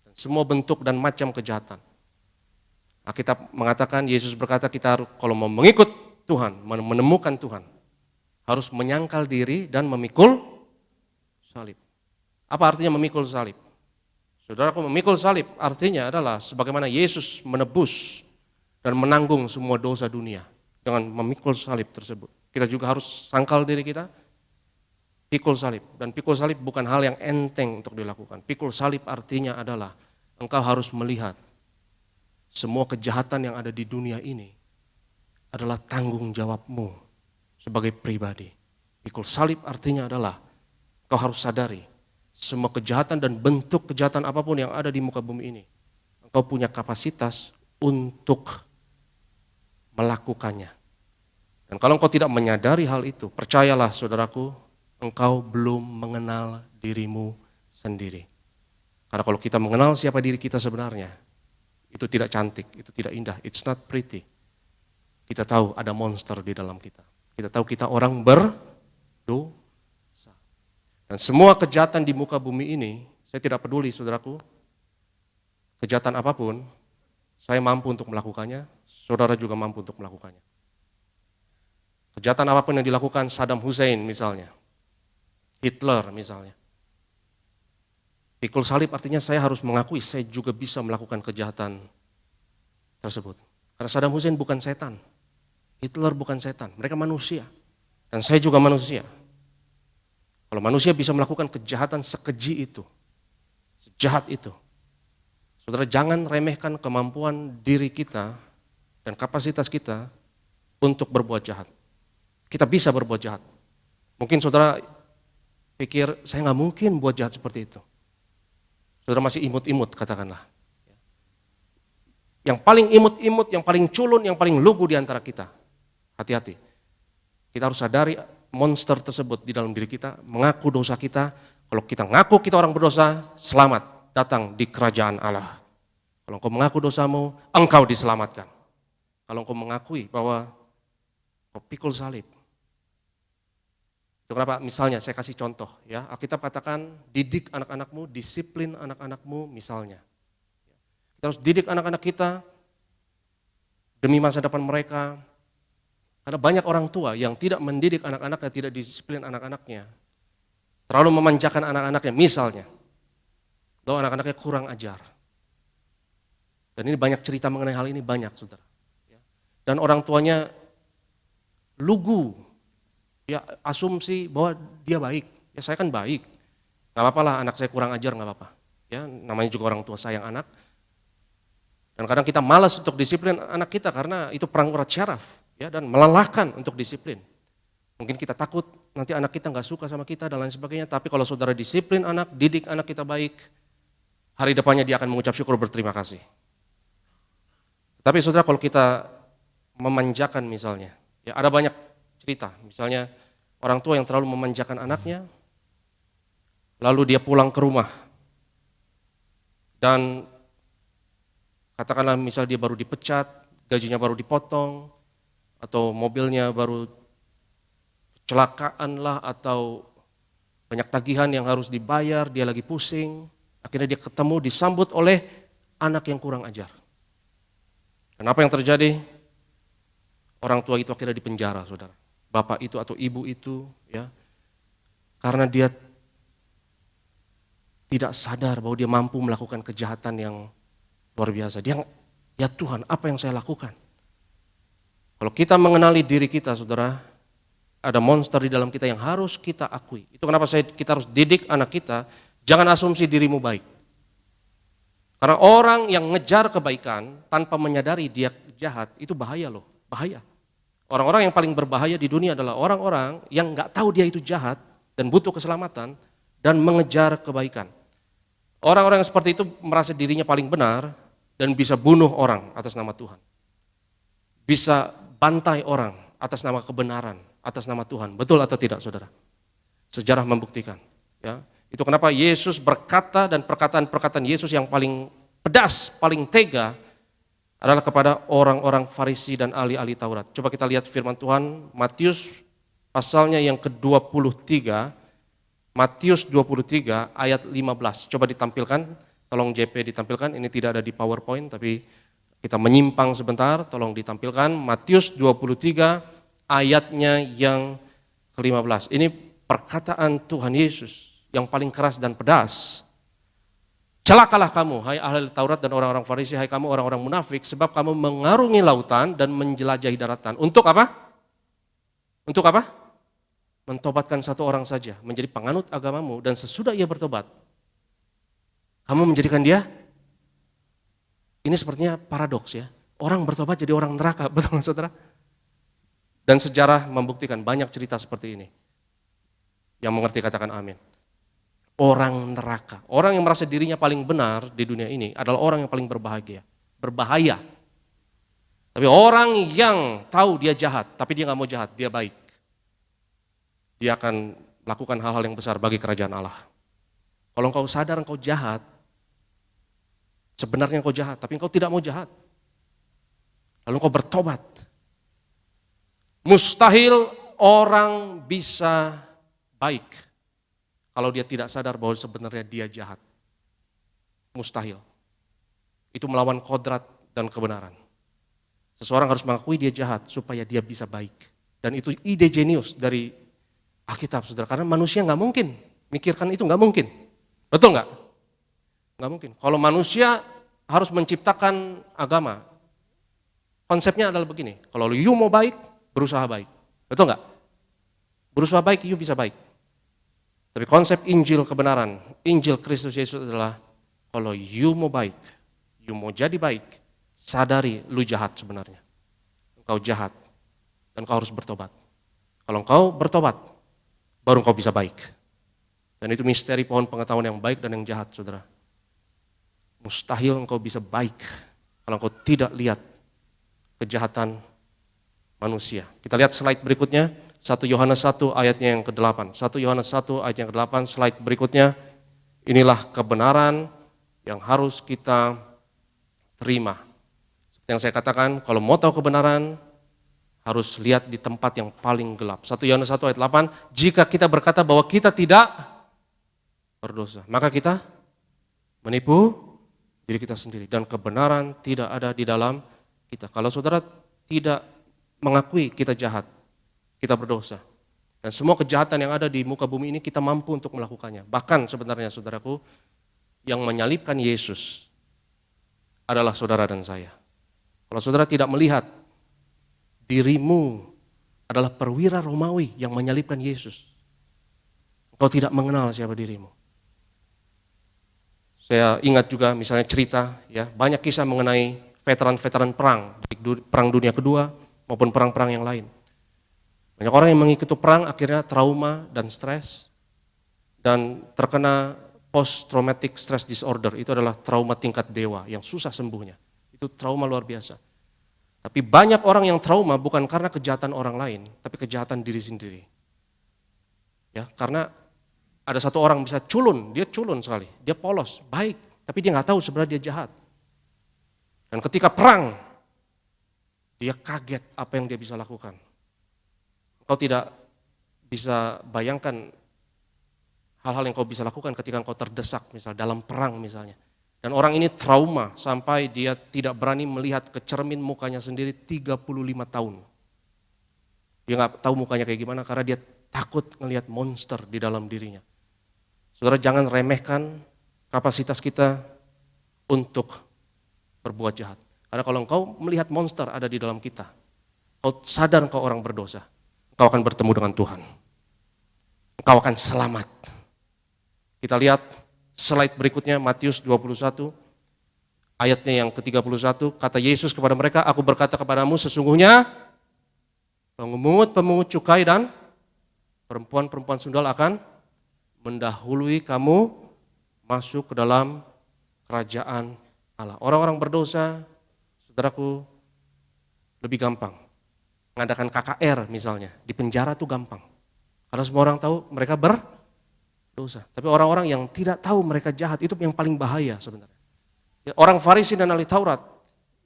dan semua bentuk dan macam kejahatan, Alkitab mengatakan, Yesus berkata kita harus kalau mau mengikut Tuhan, menemukan Tuhan, harus menyangkal diri dan memikul salib. Apa artinya memikul salib? Saudaraku, memikul salib artinya adalah sebagaimana Yesus menebus dan menanggung semua dosa dunia dengan memikul salib tersebut. Kita juga harus sangkal diri kita, pikul salib. Dan pikul salib bukan hal yang enteng untuk dilakukan. Pikul salib artinya adalah engkau harus melihat semua kejahatan yang ada di dunia ini adalah tanggung jawabmu sebagai pribadi. Pikul salib artinya adalah engkau harus sadari semua kejahatan dan bentuk kejahatan apapun yang ada di muka bumi ini, engkau punya kapasitas untuk melakukannya. Dan kalau engkau tidak menyadari hal itu, percayalah saudaraku, engkau belum mengenal dirimu sendiri. Karena kalau kita mengenal siapa diri kita sebenarnya, itu tidak cantik, itu tidak indah, it's not pretty. Kita tahu ada monster di dalam kita. Kita tahu kita orang berdosa. Dan semua kejahatan di muka bumi ini, saya tidak peduli saudaraku, kejahatan apapun, saya mampu untuk melakukannya, saudara juga mampu untuk melakukannya. Kejahatan apapun yang dilakukan Saddam Hussein misalnya, Hitler misalnya. Pikul salib artinya saya harus mengakui saya juga bisa melakukan kejahatan tersebut. Karena Saddam Hussein bukan setan, Hitler bukan setan, mereka manusia. Dan saya juga manusia. Kalau manusia bisa melakukan kejahatan sekeji itu, sejahat itu, saudara jangan remehkan kemampuan diri kita dan kapasitas kita untuk berbuat jahat. Kita bisa berbuat jahat. Mungkin saudara pikir saya nggak mungkin buat jahat seperti itu. Saudara masih imut-imut katakanlah. Yang paling imut-imut, yang paling culun, yang paling lugu di antara kita. Hati-hati. Kita harus sadari monster tersebut di dalam diri kita, mengaku dosa kita. Kalau kita ngaku kita orang berdosa, selamat datang di kerajaan Allah. Kalau engkau mengaku dosamu, engkau diselamatkan. Kalau engkau mengakui bahwa kau pikul salib. Itu kenapa? Misalnya saya kasih contoh ya. Alkitab katakan didik anak-anakmu, disiplin anak-anakmu misalnya. Kita harus didik anak-anak kita demi masa depan mereka. Ada banyak orang tua yang tidak mendidik anak-anaknya, tidak disiplin anak-anaknya. Terlalu memanjakan anak-anaknya misalnya. Bahwa anak-anaknya kurang ajar. Dan ini banyak cerita mengenai hal ini, banyak saudara. Dan orang tuanya lugu. Ya asumsi bahwa dia baik, ya saya kan baik, gak apa-apa lah anak saya kurang ajar gak apa-apa, ya namanya juga orang tua sayang anak. Dan kadang kita malas untuk disiplin anak kita karena itu perang urat syaraf, ya dan melelahkan untuk disiplin. Mungkin kita takut nanti anak kita gak suka sama kita dan lain sebagainya, tapi kalau saudara disiplin anak, didik anak kita baik, hari depannya dia akan mengucap syukur berterima kasih. Tapi saudara kalau kita memanjakan misalnya, ya ada banyak cerita, misalnya orang tua yang terlalu memanjakan anaknya, lalu dia pulang ke rumah, dan katakanlah misal dia baru dipecat, gajinya baru dipotong, atau mobilnya baru kecelakaan lah, atau banyak tagihan yang harus dibayar, dia lagi pusing, akhirnya dia ketemu disambut oleh anak yang kurang ajar. Dan apa yang terjadi? Orang tua itu akhirnya dipenjara, saudara. Bapak itu atau ibu itu, ya, karena dia tidak sadar bahwa dia mampu melakukan kejahatan yang luar biasa. Dia, ya Tuhan, apa yang saya lakukan? Kalau kita mengenali diri kita, saudara, ada monster di dalam kita yang harus kita akui. Itu kenapa kita harus didik anak kita, jangan asumsi dirimu baik. Karena orang yang ngejar kebaikan tanpa menyadari dia jahat, itu bahaya loh, bahaya. Orang-orang yang paling berbahaya di dunia adalah orang-orang yang nggak tahu dia itu jahat dan butuh keselamatan dan mengejar kebaikan. Orang-orang yang seperti itu merasa dirinya paling benar dan bisa bunuh orang atas nama Tuhan. Bisa bantai orang atas nama kebenaran, atas nama Tuhan. Betul atau tidak, saudara? Sejarah membuktikan. Ya, itu kenapa Yesus berkata dan perkataan-perkataan Yesus yang paling pedas, paling tega adalah kepada orang-orang Farisi dan ahli-ahli Taurat. Coba kita lihat firman Tuhan, Matius pasalnya yang ke-23, Matius 23 ayat 15. Coba ditampilkan, tolong JP ditampilkan, ini tidak ada di PowerPoint tapi Kita menyimpang sebentar, tolong ditampilkan Matius 23 ayatnya yang ke-15. Ini perkataan Tuhan Yesus yang paling keras dan pedas. Celakalah kamu, hai ahli Taurat dan orang-orang Farisi, hai kamu orang-orang munafik, sebab kamu mengarungi lautan dan menjelajahi daratan. Untuk apa? Untuk apa? Mentobatkan satu orang saja, menjadi penganut agamamu, dan sesudah ia bertobat, kamu menjadikan dia. Ini sepertinya paradoks ya. Orang bertobat jadi orang neraka, betul nggak saudara? Dan sejarah membuktikan banyak cerita seperti ini. Yang mengerti katakan amin. Orang neraka, orang yang merasa dirinya paling benar di dunia ini adalah orang yang paling berbahaya. Tapi orang yang tahu dia jahat, tapi dia nggak mau jahat, dia baik. Dia akan melakukan hal-hal yang besar bagi kerajaan Allah. Kalau engkau sadar engkau jahat, sebenarnya engkau jahat, tapi engkau tidak mau jahat. Lalu engkau bertobat. Mustahil orang bisa baik kalau dia tidak sadar bahwa sebenarnya dia jahat. Mustahil. Itu melawan kodrat dan kebenaran. Seseorang harus mengakui dia jahat supaya dia bisa baik. Dan itu ide jenius dari Alkitab, saudara. Karena manusia nggak mungkin mikirkan itu, nggak mungkin. Betul nggak? Nggak mungkin. Kalau manusia harus menciptakan agama, konsepnya adalah begini. Kalau you mau baik, berusaha baik. Betul nggak? Berusaha baik, you bisa baik. Tapi konsep Injil kebenaran, Injil Kristus Yesus adalah kalau you mau baik, you mau jadi baik, sadari lu jahat sebenarnya. Engkau jahat dan kau harus bertobat. Kalau engkau bertobat, baru engkau bisa baik. Dan itu misteri pohon pengetahuan yang baik dan yang jahat, saudara. Mustahil engkau bisa baik kalau engkau tidak lihat kejahatan manusia. Kita lihat slide berikutnya. 1 Yohanes 1 ayatnya yang ke-8. 1 Yohanes 1 ayat yang ke-8, slide berikutnya. Inilah kebenaran yang harus kita terima. Seperti yang saya katakan, kalau mau tahu kebenaran, harus lihat di tempat yang paling gelap. 1 Yohanes 1 ayat 8, jika kita berkata bahwa kita tidak berdosa, maka kita menipu diri kita sendiri. Dan kebenaran tidak ada di dalam kita. Kalau saudara tidak mengakui kita jahat, kita berdosa. Dan semua kejahatan yang ada di muka bumi ini kita mampu untuk melakukannya. Bahkan sebenarnya saudaraku, yang menyalibkan Yesus adalah saudara dan saya. Kalau saudara tidak melihat dirimu adalah perwira Romawi yang menyalibkan Yesus, engkau tidak mengenal siapa dirimu. Saya ingat juga misalnya cerita, ya banyak kisah mengenai veteran-veteran perang, baik perang dunia kedua maupun perang-perang yang lain. Banyak orang yang mengikuti perang akhirnya trauma dan stres dan terkena post traumatic stress disorder. Itu adalah trauma tingkat dewa yang susah sembuhnya. Itu trauma luar biasa. Tapi banyak orang yang trauma bukan karena kejahatan orang lain, tapi kejahatan diri sendiri. Ya, karena ada satu orang bisa culun, dia culun sekali, dia polos, baik, tapi dia nggak tahu sebenarnya dia jahat. Dan ketika perang, dia kaget apa yang dia bisa lakukan. Kau tidak bisa bayangkan hal-hal yang kau bisa lakukan ketika kau terdesak, misalnya dalam perang misalnya. Dan orang ini trauma sampai dia tidak berani melihat ke cermin mukanya sendiri 35 tahun. Dia nggak tahu mukanya kayak gimana karena dia takut ngelihat monster di dalam dirinya. Saudara, jangan remehkan kapasitas kita untuk berbuat jahat. Karena kalau engkau melihat monster ada di dalam kita, kau sadar engkau orang berdosa, engkau akan bertemu dengan Tuhan. Engkau akan selamat. Kita lihat slide berikutnya, Matius 21, ayatnya yang ke-31, kata Yesus kepada mereka, aku berkata kepadamu sesungguhnya pemungut-pemungut cukai dan perempuan-perempuan sundal akan mendahului kamu masuk ke dalam kerajaan Allah. Orang-orang berdosa, saudaraku, lebih gampang. Mengadakan KKR misalnya, di penjara tuh gampang. Karena semua orang tahu mereka berdosa. Tapi orang-orang yang tidak tahu mereka jahat, itu yang paling bahaya sebenarnya. Orang Farisi dan ahli Taurat,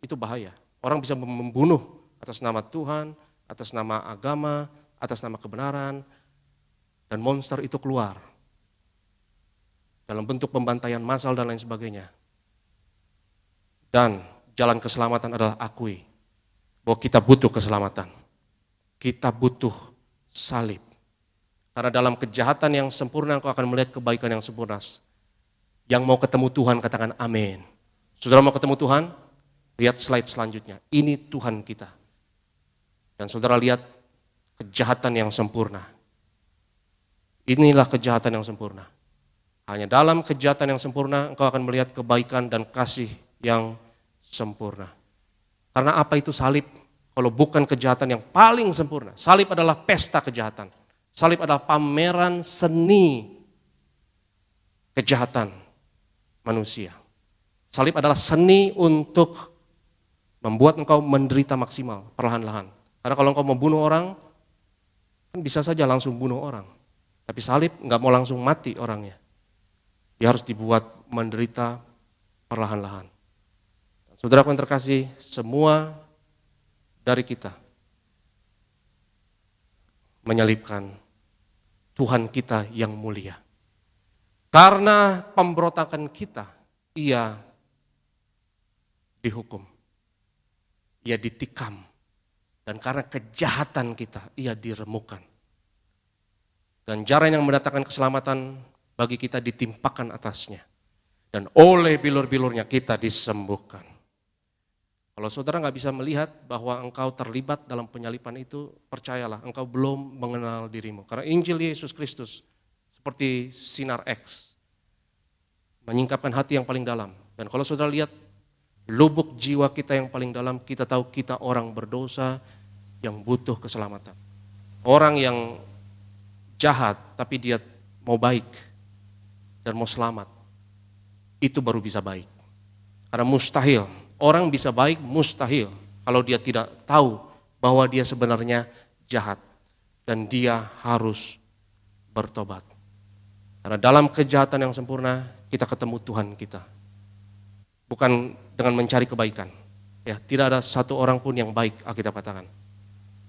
itu bahaya. Orang bisa membunuh atas nama Tuhan, atas nama agama, atas nama kebenaran, dan monster itu keluar. Dalam bentuk pembantaian massal dan lain sebagainya. Dan jalan keselamatan adalah akui bahwa kita butuh keselamatan. Kita butuh salib. Karena dalam kejahatan yang sempurna engkau akan melihat kebaikan yang sempurna. Yang mau ketemu Tuhan katakan amin. Saudara mau ketemu Tuhan? Lihat slide selanjutnya. Ini Tuhan kita. Dan saudara lihat kejahatan yang sempurna. Inilah kejahatan yang sempurna. Hanya dalam kejahatan yang sempurna engkau akan melihat kebaikan dan kasih yang sempurna. Karena apa itu salib? Kalau bukan kejahatan yang paling sempurna. Salib adalah pesta kejahatan. Salib adalah pameran seni kejahatan manusia. Salib adalah seni untuk membuat engkau menderita maksimal, perlahan-lahan. Karena kalau engkau membunuh orang, kan bisa saja langsung bunuh orang. Tapi salib nggak mau langsung mati orangnya. Dia harus dibuat menderita perlahan-lahan. Saudaraku yang terkasih, semua dari kita menyalibkan Tuhan kita yang mulia. Karena pemberontakan kita, ia dihukum. Ia ditikam. Dan karena kejahatan kita, ia diremukkan. Ganjaran yang mendatangkan keselamatan bagi kita ditimpakan atasnya. Dan oleh bilur-bilurnya kita disembuhkan. Kalau saudara nggak bisa melihat bahwa engkau terlibat dalam penyalipan itu, percayalah engkau belum mengenal dirimu. Karena Injil Yesus Kristus seperti sinar X, menyingkapkan hati yang paling dalam. Dan kalau saudara lihat lubuk jiwa kita yang paling dalam, kita tahu kita orang berdosa yang butuh keselamatan. Orang yang jahat tapi dia mau baik dan mau selamat, itu baru bisa baik. Karena mustahil, orang bisa baik mustahil kalau dia tidak tahu bahwa dia sebenarnya jahat dan dia harus bertobat. Karena dalam kejahatan yang sempurna kita ketemu Tuhan kita. Bukan dengan mencari kebaikan. Ya, tidak ada satu orang pun yang baik, Alkitab katakan.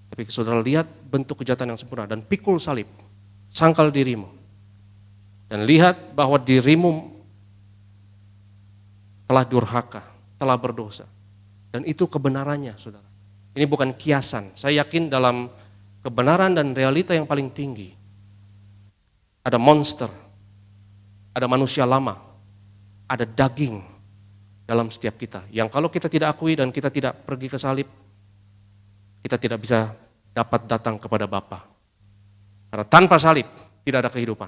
Tapi saudara lihat bentuk kejahatan yang sempurna dan pikul salib, sangkal dirimu. Dan lihat bahwa dirimu telah durhaka, telah berdosa. Dan itu kebenarannya, saudara. Ini bukan kiasan. Saya yakin dalam kebenaran dan realita yang paling tinggi, ada monster, ada manusia lama, ada daging dalam setiap kita. Yang kalau kita tidak akui dan kita tidak pergi ke salib, kita tidak bisa dapat datang kepada Bapa. Karena tanpa salib tidak ada kehidupan.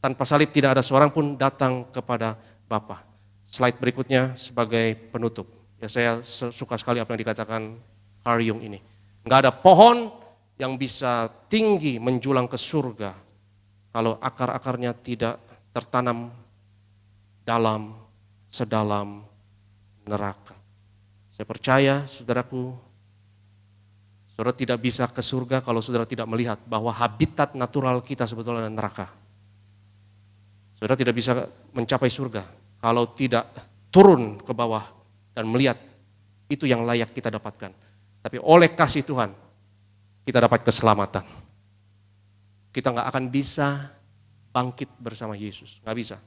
Tanpa salib tidak ada seorang pun datang kepada Bapa. Slide berikutnya sebagai penutup. Ya, saya suka sekali apa yang dikatakan Haryung ini. Enggak ada pohon yang bisa tinggi menjulang ke surga kalau akar-akarnya tidak tertanam sedalam neraka. Saya percaya, saudaraku, saudara tidak bisa ke surga kalau saudara tidak melihat bahwa habitat natural kita sebetulnya adalah neraka. Saudara tidak bisa mencapai surga kalau tidak turun ke bawah dan melihat itu yang layak kita dapatkan. Tapi oleh kasih Tuhan, kita dapat keselamatan. Kita nggak akan bisa bangkit bersama Yesus, nggak bisa.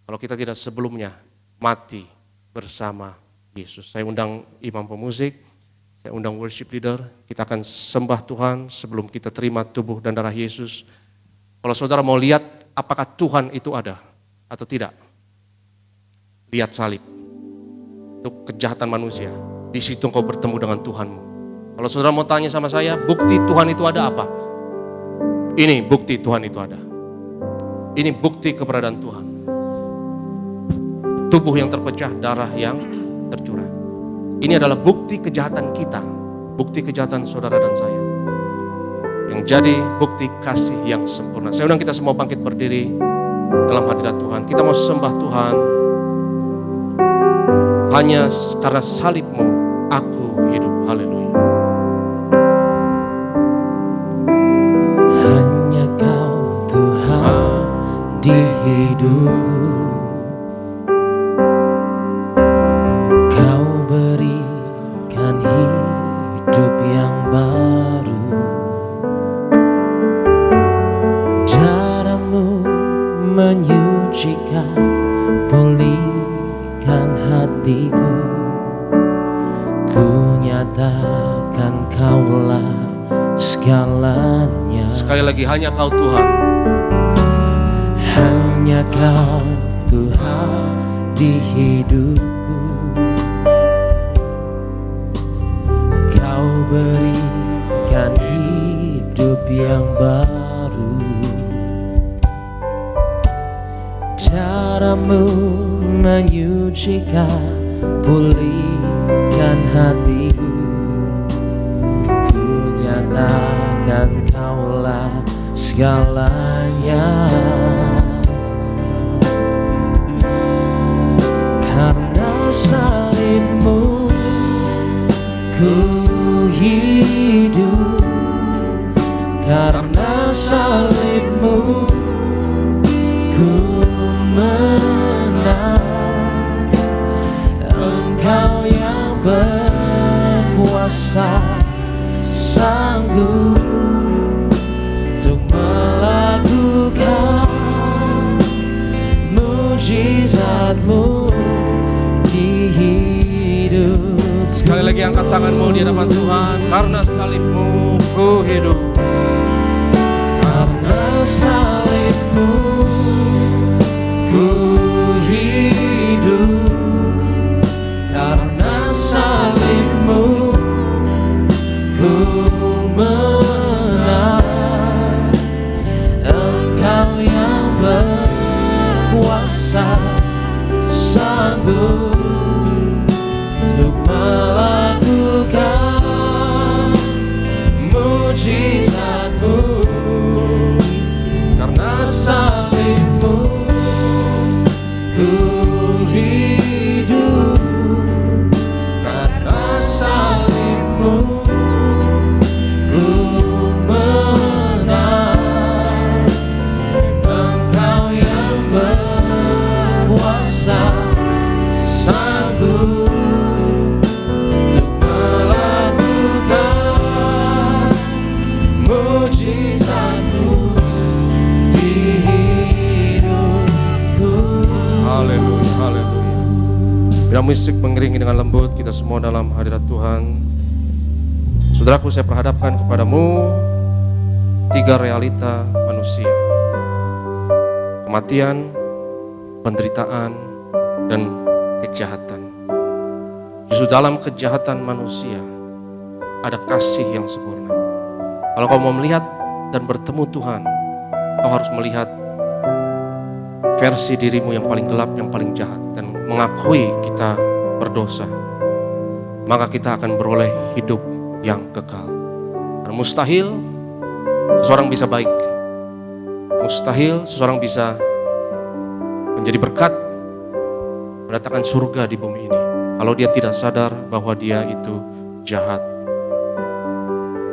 Kalau kita tidak sebelumnya mati bersama Yesus. Saya undang imam pemusik, saya undang worship leader, kita akan sembah Tuhan sebelum kita terima tubuh dan darah Yesus. Kalau saudara mau lihat apakah Tuhan itu ada atau tidak, lihat salib. Itu kejahatan manusia. Di situ engkau bertemu dengan Tuhanmu. Kalau saudara mau tanya sama saya, bukti Tuhan itu ada apa? Ini bukti Tuhan itu ada. Ini bukti keberadaan Tuhan. Tubuh yang terpecah, darah yang tercurah. Ini adalah bukti kejahatan kita, bukti kejahatan saudara dan saya. Yang jadi bukti kasih yang sempurna. Saya undang kita semua bangkit berdiri dalam hadirat Tuhan. Kita mau sembah Tuhan. Hanya karena salib-Mu aku hidup. Haleluya. Hanya Kau Tuhan di hidupku. Kau berikan hidup yang baru. Darah-Mu menyucikan, pulihkan hatiku. nyatakan Kaulah segalanya. Sekali lagi, hanya Kau Tuhan. Hanya Kau Tuhan di hidupku. Kau berikan hidup yang baru. Caramu menyucikan, pulihkan hatiku. Ku nyatakan Kaulah segalanya. Karena salibmu ku hidup. Karena salibmu ku menang. Engkau yang berkuasa, sanggup untuk melakukan mujizat-Mu di hidup. Sekali lagi angkat tanganmu di hadapan Tuhan. Karena salib-Mu ku hidup. Karena salib-Mu ku hidup. Karena salib-Mu ku menang. Engkau yang berkuasa, sanggup untuk melakukan mujizat-Mu. Karena salib-Mu ku hidup. Karena salib-Mu ku menang. Engkau yang berkuasa, sanggup untuk melakukan mujizat-Mu di hidupku. Haleluya, haleluya. Bila musik mengiringi dengan lembut, kita semua dalam hadirat Tuhan. Saudaraku, saya perhadapkan kepadamu 3 realita manusia: kematian, penderitaan, dan kejahatan. Justru dalam kejahatan manusia ada kasih yang sempurna. Kalau kau mau melihat dan bertemu Tuhan, kau harus melihat versi dirimu yang paling gelap, yang paling jahat, dan mengakui kita berdosa. Maka kita akan beroleh hidup yang kekal. Dan mustahil seseorang bisa baik. Mustahil seseorang bisa menjadi berkat, mendatangkan surga di bumi ini, kalau dia tidak sadar bahwa dia itu jahat.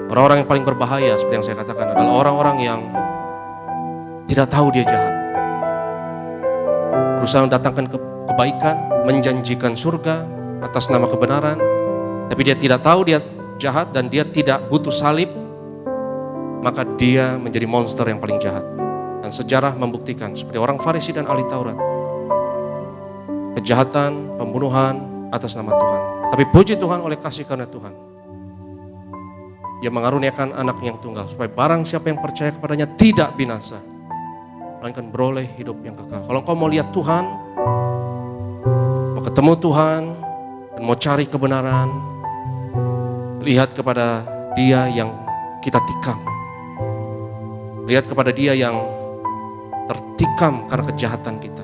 Orang-orang yang paling berbahaya, seperti yang saya katakan, adalah orang-orang yang tidak tahu dia jahat. Berusaha mendatangkan kebaikan, menjanjikan surga atas nama kebenaran, tapi dia tidak tahu dia jahat dan dia tidak butuh salib, maka dia menjadi monster yang paling jahat. Dan sejarah membuktikan, seperti orang Farisi dan ahli Taurat, kejahatan, pembunuhan atas nama Tuhan. Tapi puji Tuhan, oleh kasih karunia Tuhan, Dia mengaruniakan anak yang tunggal, supaya barang siapa yang percaya kepadanya tidak binasa, melainkan beroleh hidup yang kekal. Kalau engkau mau lihat Tuhan, mau ketemu Tuhan, dan mau cari kebenaran, lihat kepada Dia yang kita tikam. Lihat kepada Dia yang tertikam karena kejahatan kita.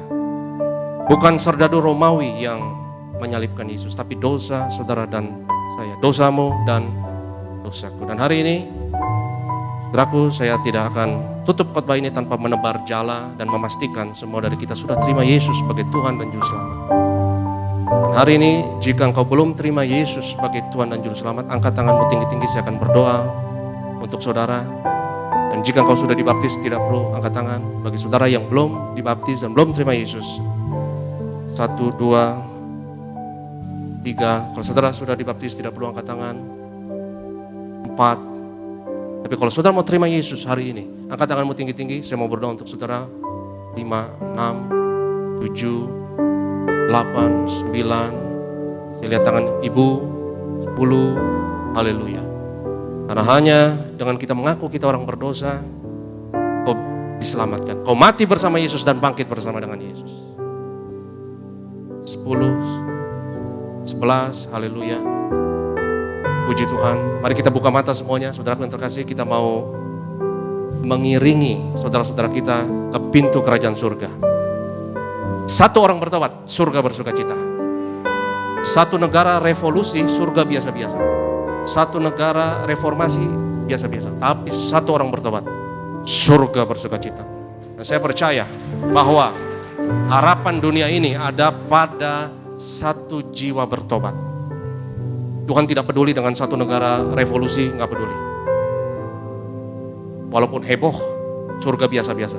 Bukan serdadu Romawi yang menyalibkan Yesus, tapi dosa saudara dan saya, dosamu dan dosaku. Dan hari ini, saudaraku, saya tidak akan tutup khotbah ini tanpa menebar jala dan memastikan semua dari kita sudah terima Yesus sebagai Tuhan dan Juru Selamat. Dan hari ini, jika engkau belum terima Yesus sebagai Tuhan dan Juru Selamat, angkat tanganmu tinggi-tinggi, saya akan berdoa untuk saudara. Dan jika engkau sudah dibaptis, tidak perlu angkat tangan. Bagi saudara yang belum dibaptis dan belum terima Yesus, 1, 2, 3. Kalau saudara sudah dibaptis, tidak perlu angkat tangan. 4. Tapi kalau saudara mau terima Yesus hari ini, angkat tanganmu tinggi-tinggi. Saya mau berdoa untuk saudara. 5, 6, 7, 8, 9. Saya lihat tangan ibu. 10, Haleluya. Karena hanya dengan kita mengaku kita orang berdosa, kau diselamatkan. Kau mati bersama Yesus dan bangkit bersama dengan Yesus. 10, 11, haleluya. Puji Tuhan. Mari kita buka mata semuanya, saudaraku yang terkasih. Kita mau mengiringi saudara-saudara kita ke pintu kerajaan surga. Satu orang bertobat, surga bersukacita. Satu negara revolusi, surga biasa-biasa. Satu negara reformasi, biasa-biasa. Tapi satu orang bertobat, surga bersukacita. Dan saya percaya bahwa harapan dunia ini ada pada satu jiwa bertobat. Tuhan tidak peduli dengan satu negara revolusi, nggak peduli. Walaupun heboh, surga biasa-biasa.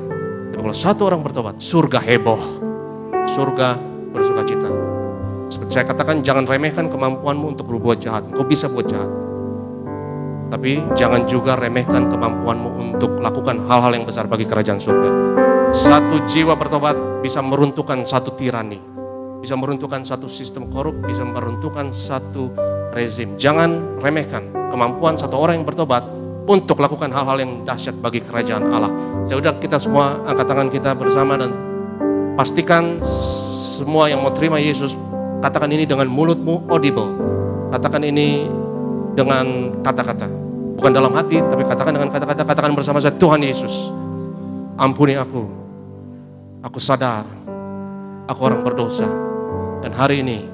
Tapi kalau satu orang bertobat, surga heboh, surga bersukacita. Seperti saya katakan, jangan remehkan kemampuanmu untuk berbuat jahat. Kau bisa buat jahat. Tapi jangan juga remehkan kemampuanmu untuk lakukan hal-hal yang besar bagi kerajaan surga. Satu jiwa bertobat bisa meruntuhkan satu tirani, bisa meruntuhkan satu sistem korup, bisa meruntuhkan satu rezim. Jangan remehkan kemampuan satu orang yang bertobat untuk lakukan hal-hal yang dahsyat bagi kerajaan Allah. Saya udah, kita semua angkat tangan kita bersama dan pastikan semua yang mau terima Yesus, katakan ini dengan mulutmu audible. Katakan ini dengan kata-kata, bukan dalam hati, tapi katakan dengan kata-kata. Katakan bersama saya, Tuhan Yesus, ampuni aku. Aku sadar, aku orang berdosa. Dan hari ini,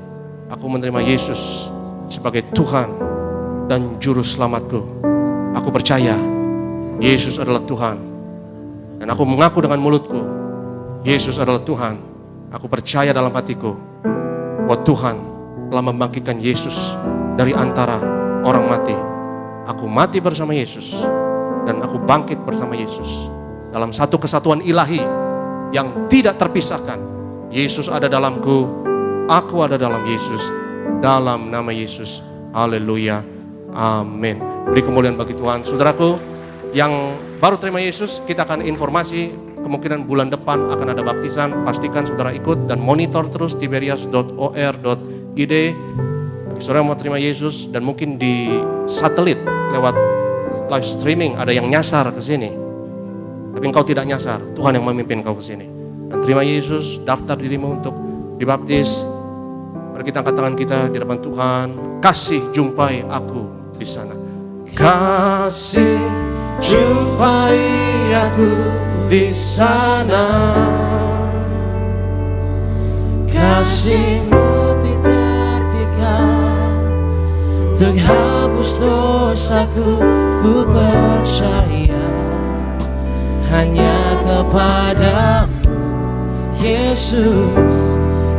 aku menerima Yesus sebagai Tuhan dan Juru Selamatku. Aku percaya, Yesus adalah Tuhan. Dan aku mengaku dengan mulutku, Yesus adalah Tuhan. Aku percaya dalam hatiku, bahwa Tuhan telah membangkitkan Yesus dari antara orang mati. Aku mati bersama Yesus dan aku bangkit bersama Yesus dalam satu kesatuan ilahi yang tidak terpisahkan. Yesus ada dalamku, aku ada dalam Yesus, dalam nama Yesus. Haleluya, amin. Beri kemuliaan bagi Tuhan. Saudaraku yang baru terima Yesus, kita akan informasi kemungkinan bulan depan akan ada baptisan. Pastikan saudara ikut dan monitor terus tiberias.or.id. Bagi saudara yang mau terima Yesus dan mungkin di satelit lewat live streaming ada yang nyasar ke sini, tapi engkau tidak nyasar, Tuhan yang memimpin kau ke sini. Dan terima Yesus, daftar dirimu untuk dibaptis. Mari kita angkat tangan kita di depan Tuhan. Kasih jumpai aku di sana. Kasih jumpai aku di sana. Kasih-Mu tidak terhentikan untuk hapus dosaku. Ku percaya hanya kepadamu, Yesus.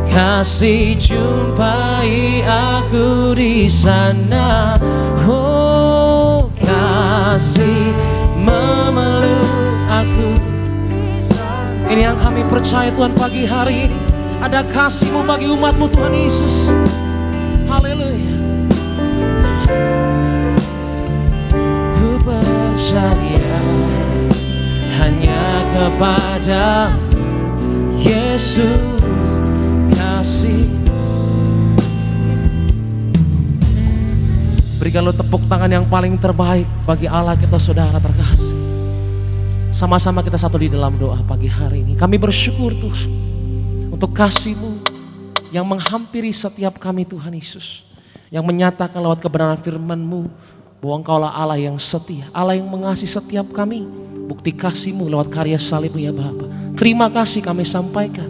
Kasih jumpai aku di sana. Oh, kasih memeluk aku. Ini yang kami percaya Tuhan pagi hari ini. Ada kasih-Mu bagi umat-Mu Tuhan Yesus. Haleluya. Ku percaya hanya kepada Yesus. Kasih. Berikan lo tepuk tangan yang paling terbaik bagi Allah kita, saudara terkasih. Sama-sama kita satu di dalam doa pagi hari ini. Kami bersyukur Tuhan untuk kasih-Mu yang menghampiri setiap kami Tuhan Yesus. Yang menyatakan lewat kebenaran firman-Mu bahwa Engkaulah Allah yang setia, Allah yang mengasihi setiap kami. Bukti kasih-Mu lewat karya salib-Mu ya Bapa. Terima kasih kami sampaikan.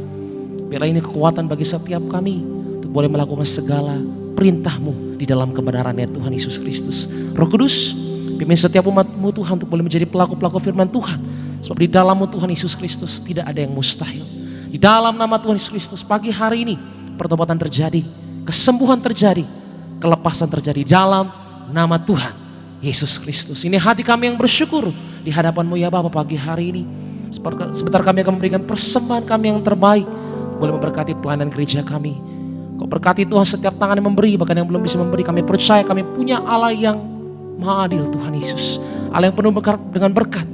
Biarlah ini kekuatan bagi setiap kami untuk boleh melakukan segala perintah-Mu di dalam kebenaran ya Tuhan Yesus Kristus. Roh Kudus, pimpin setiap umat-Mu Tuhan untuk boleh menjadi pelaku-pelaku firman Tuhan. Sebab di dalam-Mu Tuhan Yesus Kristus tidak ada yang mustahil. Di dalam nama Tuhan Yesus Kristus pagi hari ini pertobatan terjadi, kesembuhan terjadi, kelepasan terjadi dalam nama Tuhan Yesus Kristus. Ini hati kami yang bersyukur di hadapan-Mu ya Bapa pagi hari ini. Sebentar kami akan memberikan persembahan kami yang terbaik. Boleh memberkati pelayanan gereja kami. Kau berkati Tuhan setiap tangan yang memberi, bahkan yang belum bisa memberi. Kami percaya kami punya Allah yang Maha Adil Tuhan Yesus. Allah yang penuh dengan berkat.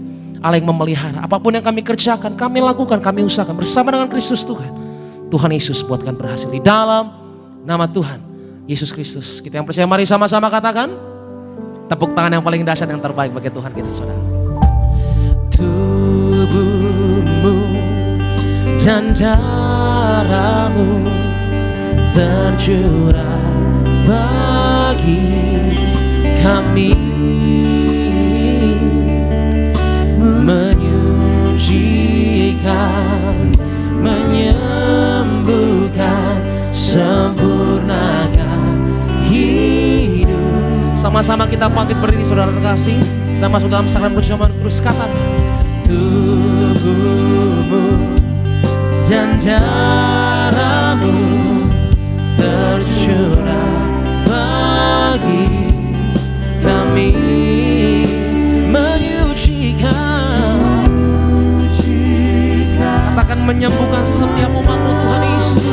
Allah yang memelihara. Apapun yang kami kerjakan, kami lakukan, kami usahakan bersama dengan Kristus Tuhan. Tuhan Yesus buatkan berhasil. Di dalam nama Tuhan Yesus Kristus. Kita yang percaya, mari sama-sama katakan. Tepuk tangan yang paling dahsyat yang terbaik bagi Tuhan kita, saudara. Tubuhmu dan darahmu tercurah bagi kami, menyucikan, menyembuhkan, sempurnakan hidup. Sama-sama kita bangkit berdiri, saudara terkasih. Kita masuk dalam sakramen perjamuan kudus. Katakan, tubuhmu dan darahmu tercurah bagi kami, menyucikan, katakan menyembuhkan setiap umat-Mu Tuhan Yesus,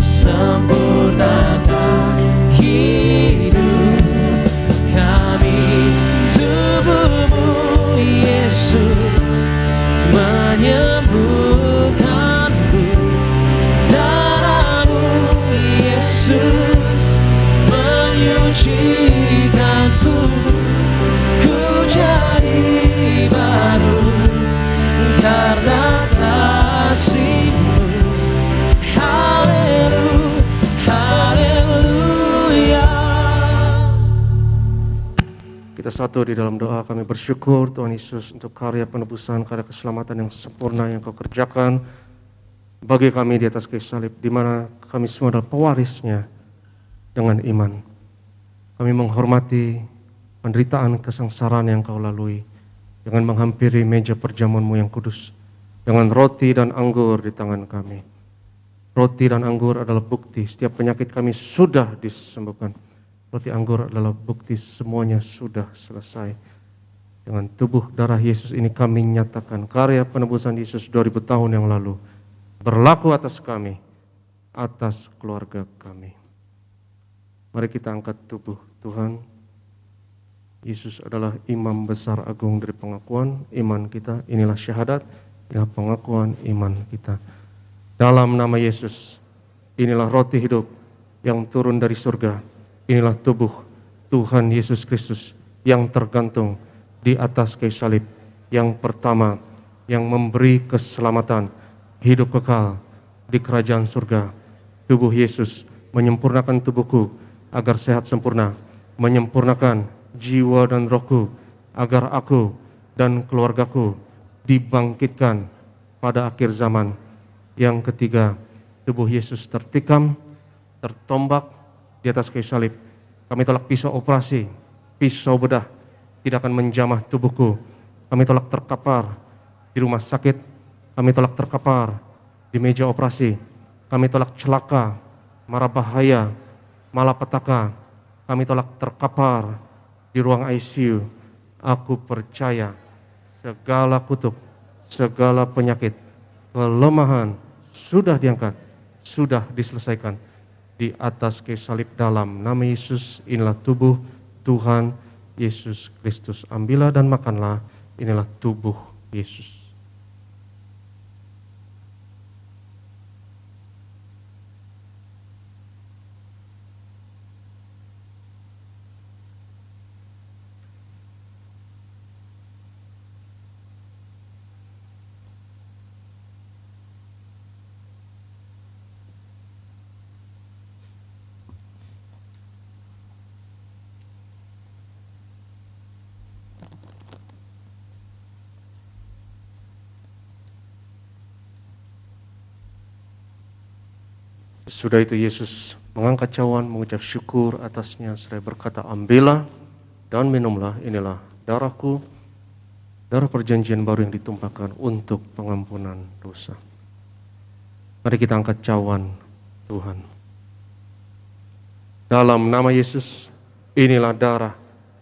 sempurnakan hidup kami. Tubuh-Mu Yesus menyembuhkanku, darah-Mu Yesus menyucikanku, ku jadi baru karena kasih-Mu. Haleluya, haleluya. Kita satu di dalam doa. Kami bersyukur Tuhan Yesus untuk karya penebusan, karya keselamatan yang sempurna yang Kau kerjakan bagi kami di atas kayu salib, di mana kami semua adalah pewarisnya dengan iman. Kami menghormati penderitaan kesengsaraan yang Kau lalui dengan menghampiri meja perjamuan-Mu yang kudus dengan roti dan anggur di tangan kami. Roti dan anggur adalah bukti setiap penyakit kami sudah disembuhkan. Roti anggur adalah bukti semuanya sudah selesai. Dengan tubuh darah Yesus ini kami nyatakan karya penebusan Yesus 2000 tahun yang lalu berlaku atas kami, atas keluarga kami. Mari kita angkat tubuh Tuhan. Yesus adalah imam besar agung dari pengakuan iman kita. Inilah syahadat, inilah pengakuan iman kita. Dalam nama Yesus, inilah roti hidup yang turun dari surga. Inilah tubuh Tuhan Yesus Kristus yang tergantung di atas kayu salib. Yang pertama, yang memberi keselamatan, hidup kekal di kerajaan surga. Tubuh Yesus menyempurnakan tubuhku agar sehat sempurna, menyempurnakan jiwa dan rohku agar aku dan keluargaku dibangkitkan pada akhir zaman. Yang ketiga, tubuh Yesus tertikam, tertombak di atas kayu salib. Kami tolak pisau operasi, pisau bedah tidak akan menjamah tubuhku. Kami tolak terkapar di rumah sakit, kami tolak terkapar di meja operasi, kami tolak celaka, mara bahaya, malapetaka, kami tolak terkapar di ruang ICU. Aku percaya segala kutuk, segala penyakit, kelemahan sudah diangkat, sudah diselesaikan di atas kayu salib. Dalam nama Yesus, inilah tubuh Tuhan Yesus Kristus. Ambillah dan makanlah, inilah tubuh Yesus. Sudah itu Yesus mengangkat cawan, mengucap syukur atasnya, seraya berkata, ambillah dan minumlah, inilah darahku, darah perjanjian baru yang ditumpahkan untuk pengampunan dosa. Mari kita angkat cawan Tuhan. Dalam nama Yesus, inilah darah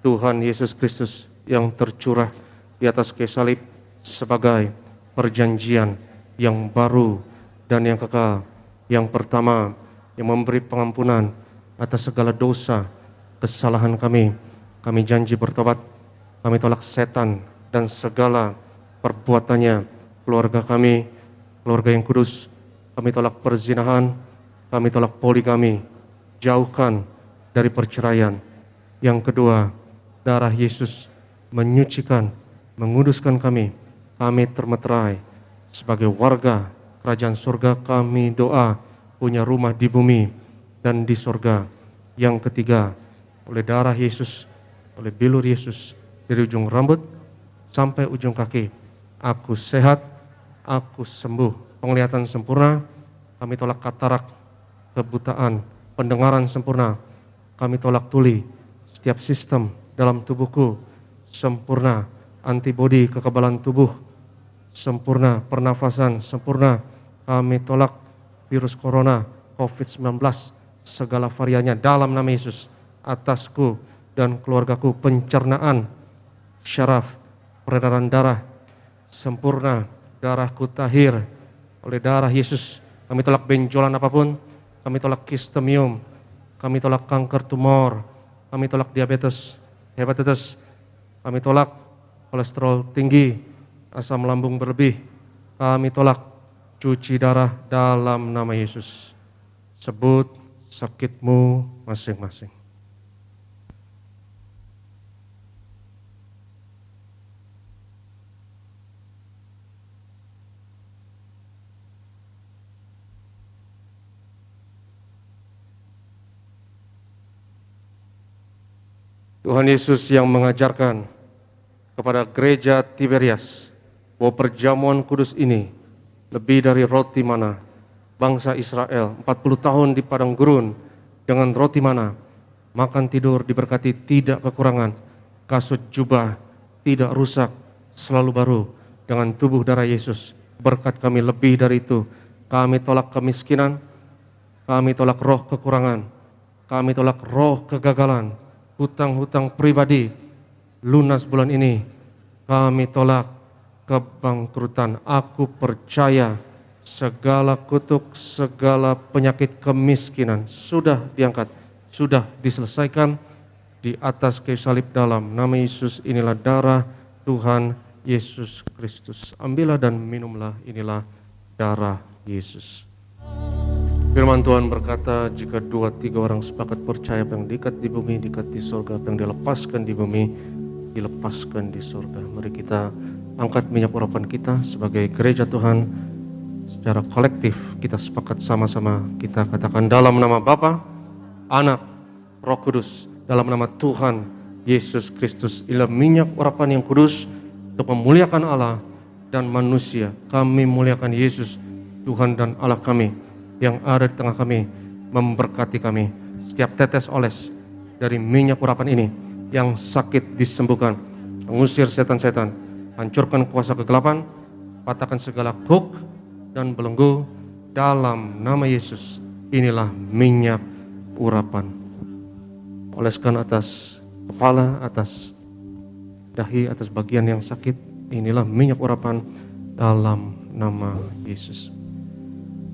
Tuhan Yesus Kristus yang tercurah di atas kayu salib sebagai perjanjian yang baru dan yang kekal. Yang pertama, yang memberi pengampunan atas segala dosa, kesalahan kami. Kami janji bertobat, kami tolak setan dan segala perbuatannya, keluarga kami, keluarga yang kudus. Kami tolak perzinahan, kami tolak poligami, jauhkan dari perceraian. Yang kedua, darah Yesus menyucikan, menguduskan kami. Kami termeterai sebagai warga kerajaan surga. Kami doa punya rumah di bumi dan di surga. Yang ketiga, oleh darah Yesus, oleh bilur Yesus, dari ujung rambut sampai ujung kaki, aku sehat, aku sembuh. Penglihatan sempurna, kami tolak katarak, kebutaan, pendengaran sempurna, kami tolak tuli, setiap sistem dalam tubuhku sempurna, antibodi kekebalan tubuh sempurna, pernafasan sempurna, kami tolak virus corona, COVID-19, segala variannya dalam nama Yesus, atasku dan keluargaku. Pencernaan, syaraf, peredaran darah sempurna, darahku tahir oleh darah Yesus. Kami tolak benjolan apapun, kami tolak kistemium, kami tolak kanker tumor, kami tolak diabetes, hepatitis, kami tolak kolesterol tinggi, asam lambung berlebih, kami tolak. Cuci darah dalam nama Yesus. Sebut sakitmu masing-masing. Tuhan Yesus yang mengajarkan kepada gereja Tiberias bahwa perjamuan kudus ini lebih dari roti mana. Bangsa Israel 40 tahun di padang gurun dengan roti mana, makan tidur diberkati, tidak kekurangan, kasut jubah tidak rusak, selalu baru dengan tubuh darah Yesus. Berkat kami lebih dari itu. Kami tolak kemiskinan, kami tolak roh kekurangan, kami tolak roh kegagalan, hutang-hutang pribadi lunas bulan ini. Kami tolak kebangkrutan. Aku percaya segala kutuk, segala penyakit kemiskinan sudah diangkat, sudah diselesaikan di atas kayu salib dalam nama Yesus. Inilah darah Tuhan Yesus Kristus. Ambillah dan minumlah, inilah darah Yesus. Firman Tuhan berkata, jika 2-3 orang sepakat percaya, apa yang diikat di bumi diikat di surga, apa yang dilepaskan di bumi dilepaskan di surga. Mari kita angkat minyak urapan kita sebagai gereja Tuhan. Secara kolektif kita sepakat sama-sama, kita katakan dalam nama Bapa, Anak, Roh Kudus, dalam nama Tuhan Yesus Kristus. Inilah minyak urapan yang kudus untuk memuliakan Allah dan manusia. Kami muliakan Yesus, Tuhan dan Allah kami yang ada di tengah kami, memberkati kami. Setiap tetes oles dari minyak urapan ini, yang sakit disembuhkan, mengusir setan-setan, hancurkan kuasa kegelapan, patahkan segala kuk dan belenggu dalam nama Yesus. Inilah minyak urapan. Oleskan atas kepala, atas dahi, atas bagian yang sakit. Inilah minyak urapan dalam nama Yesus.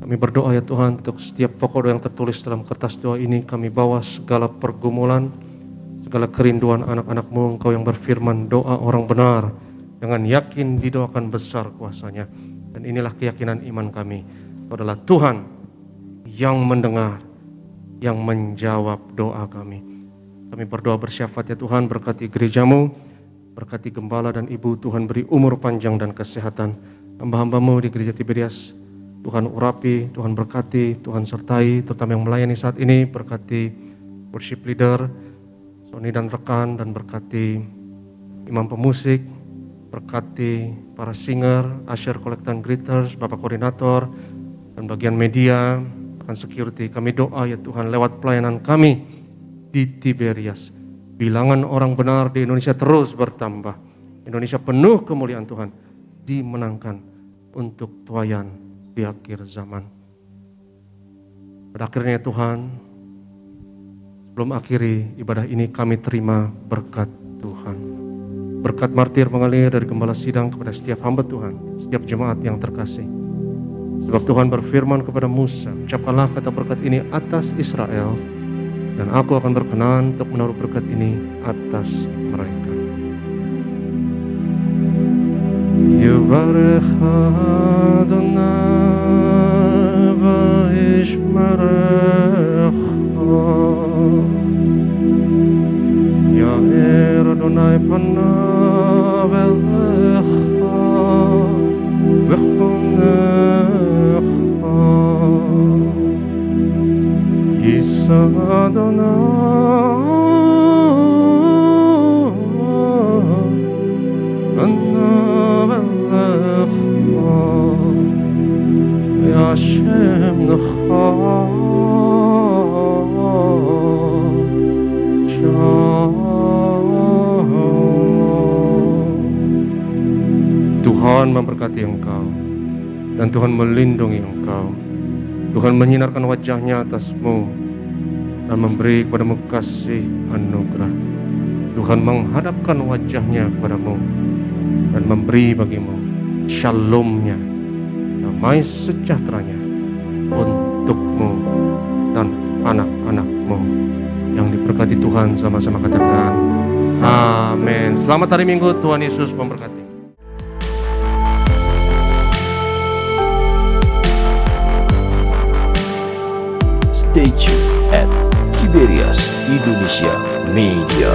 Kami berdoa ya Tuhan, untuk setiap pokok doa yang tertulis dalam kertas doa ini, kami bawa segala pergumulan, segala kerinduan anak-anak-Mu, Engkau yang berfirman, doa orang benar dengan yakin didoakan besar kuasanya. Dan inilah keyakinan iman kami, Engkau adalah Tuhan yang mendengar, yang menjawab doa kami. Kami berdoa bersyafaat ya Tuhan, berkati gereja-Mu, berkati gembala dan ibu, Tuhan beri umur panjang dan kesehatan. Hamba-hamba-Mu di gereja Tiberias, Tuhan urapi, Tuhan berkati, Tuhan sertai, terutama yang melayani saat ini. Berkati worship leader, Sony dan rekan, dan berkati imam pemusik, berkati para singer, usher, collect and greeters, Bapak koordinator, dan bagian media, rekan security. Kami doa ya Tuhan, lewat pelayanan kami di Tiberias, bilangan orang benar di Indonesia terus bertambah. Indonesia penuh kemuliaan Tuhan, dimenangkan untuk tuayan di akhir zaman. Pada akhirnya Tuhan, sebelum akhiri ibadah ini, kami terima berkat Tuhan. Berkat martir mengalir dari gembala sidang kepada setiap hamba Tuhan, setiap jemaat yang terkasih. Sebab Tuhan berfirman kepada Musa, ucapkanlah kata berkat ini atas Israel, dan aku akan berkenan untuk menaruh berkat ini atas mereka. Yubarech Adonai v'yishmerecha. Yair Adonai panav elecha v'chonecha Yisa Adonai panav elecha Hashem Necha Tuhan memberkati engkau dan Tuhan melindungi engkau. Tuhan menyinarkan wajahnya atasmu dan memberi kepadamu kasih anugerah. Tuhan menghadapkan wajahnya kepadamu dan memberi bagimu shalomnya, damai sejahteranya untukmu dan anak-anakmu. Yang diberkati Tuhan, sama-sama katakan amin. Selamat hari Minggu, Tuhan Yesus memberkati. Stay tuned at Tiberias Indonesia Media.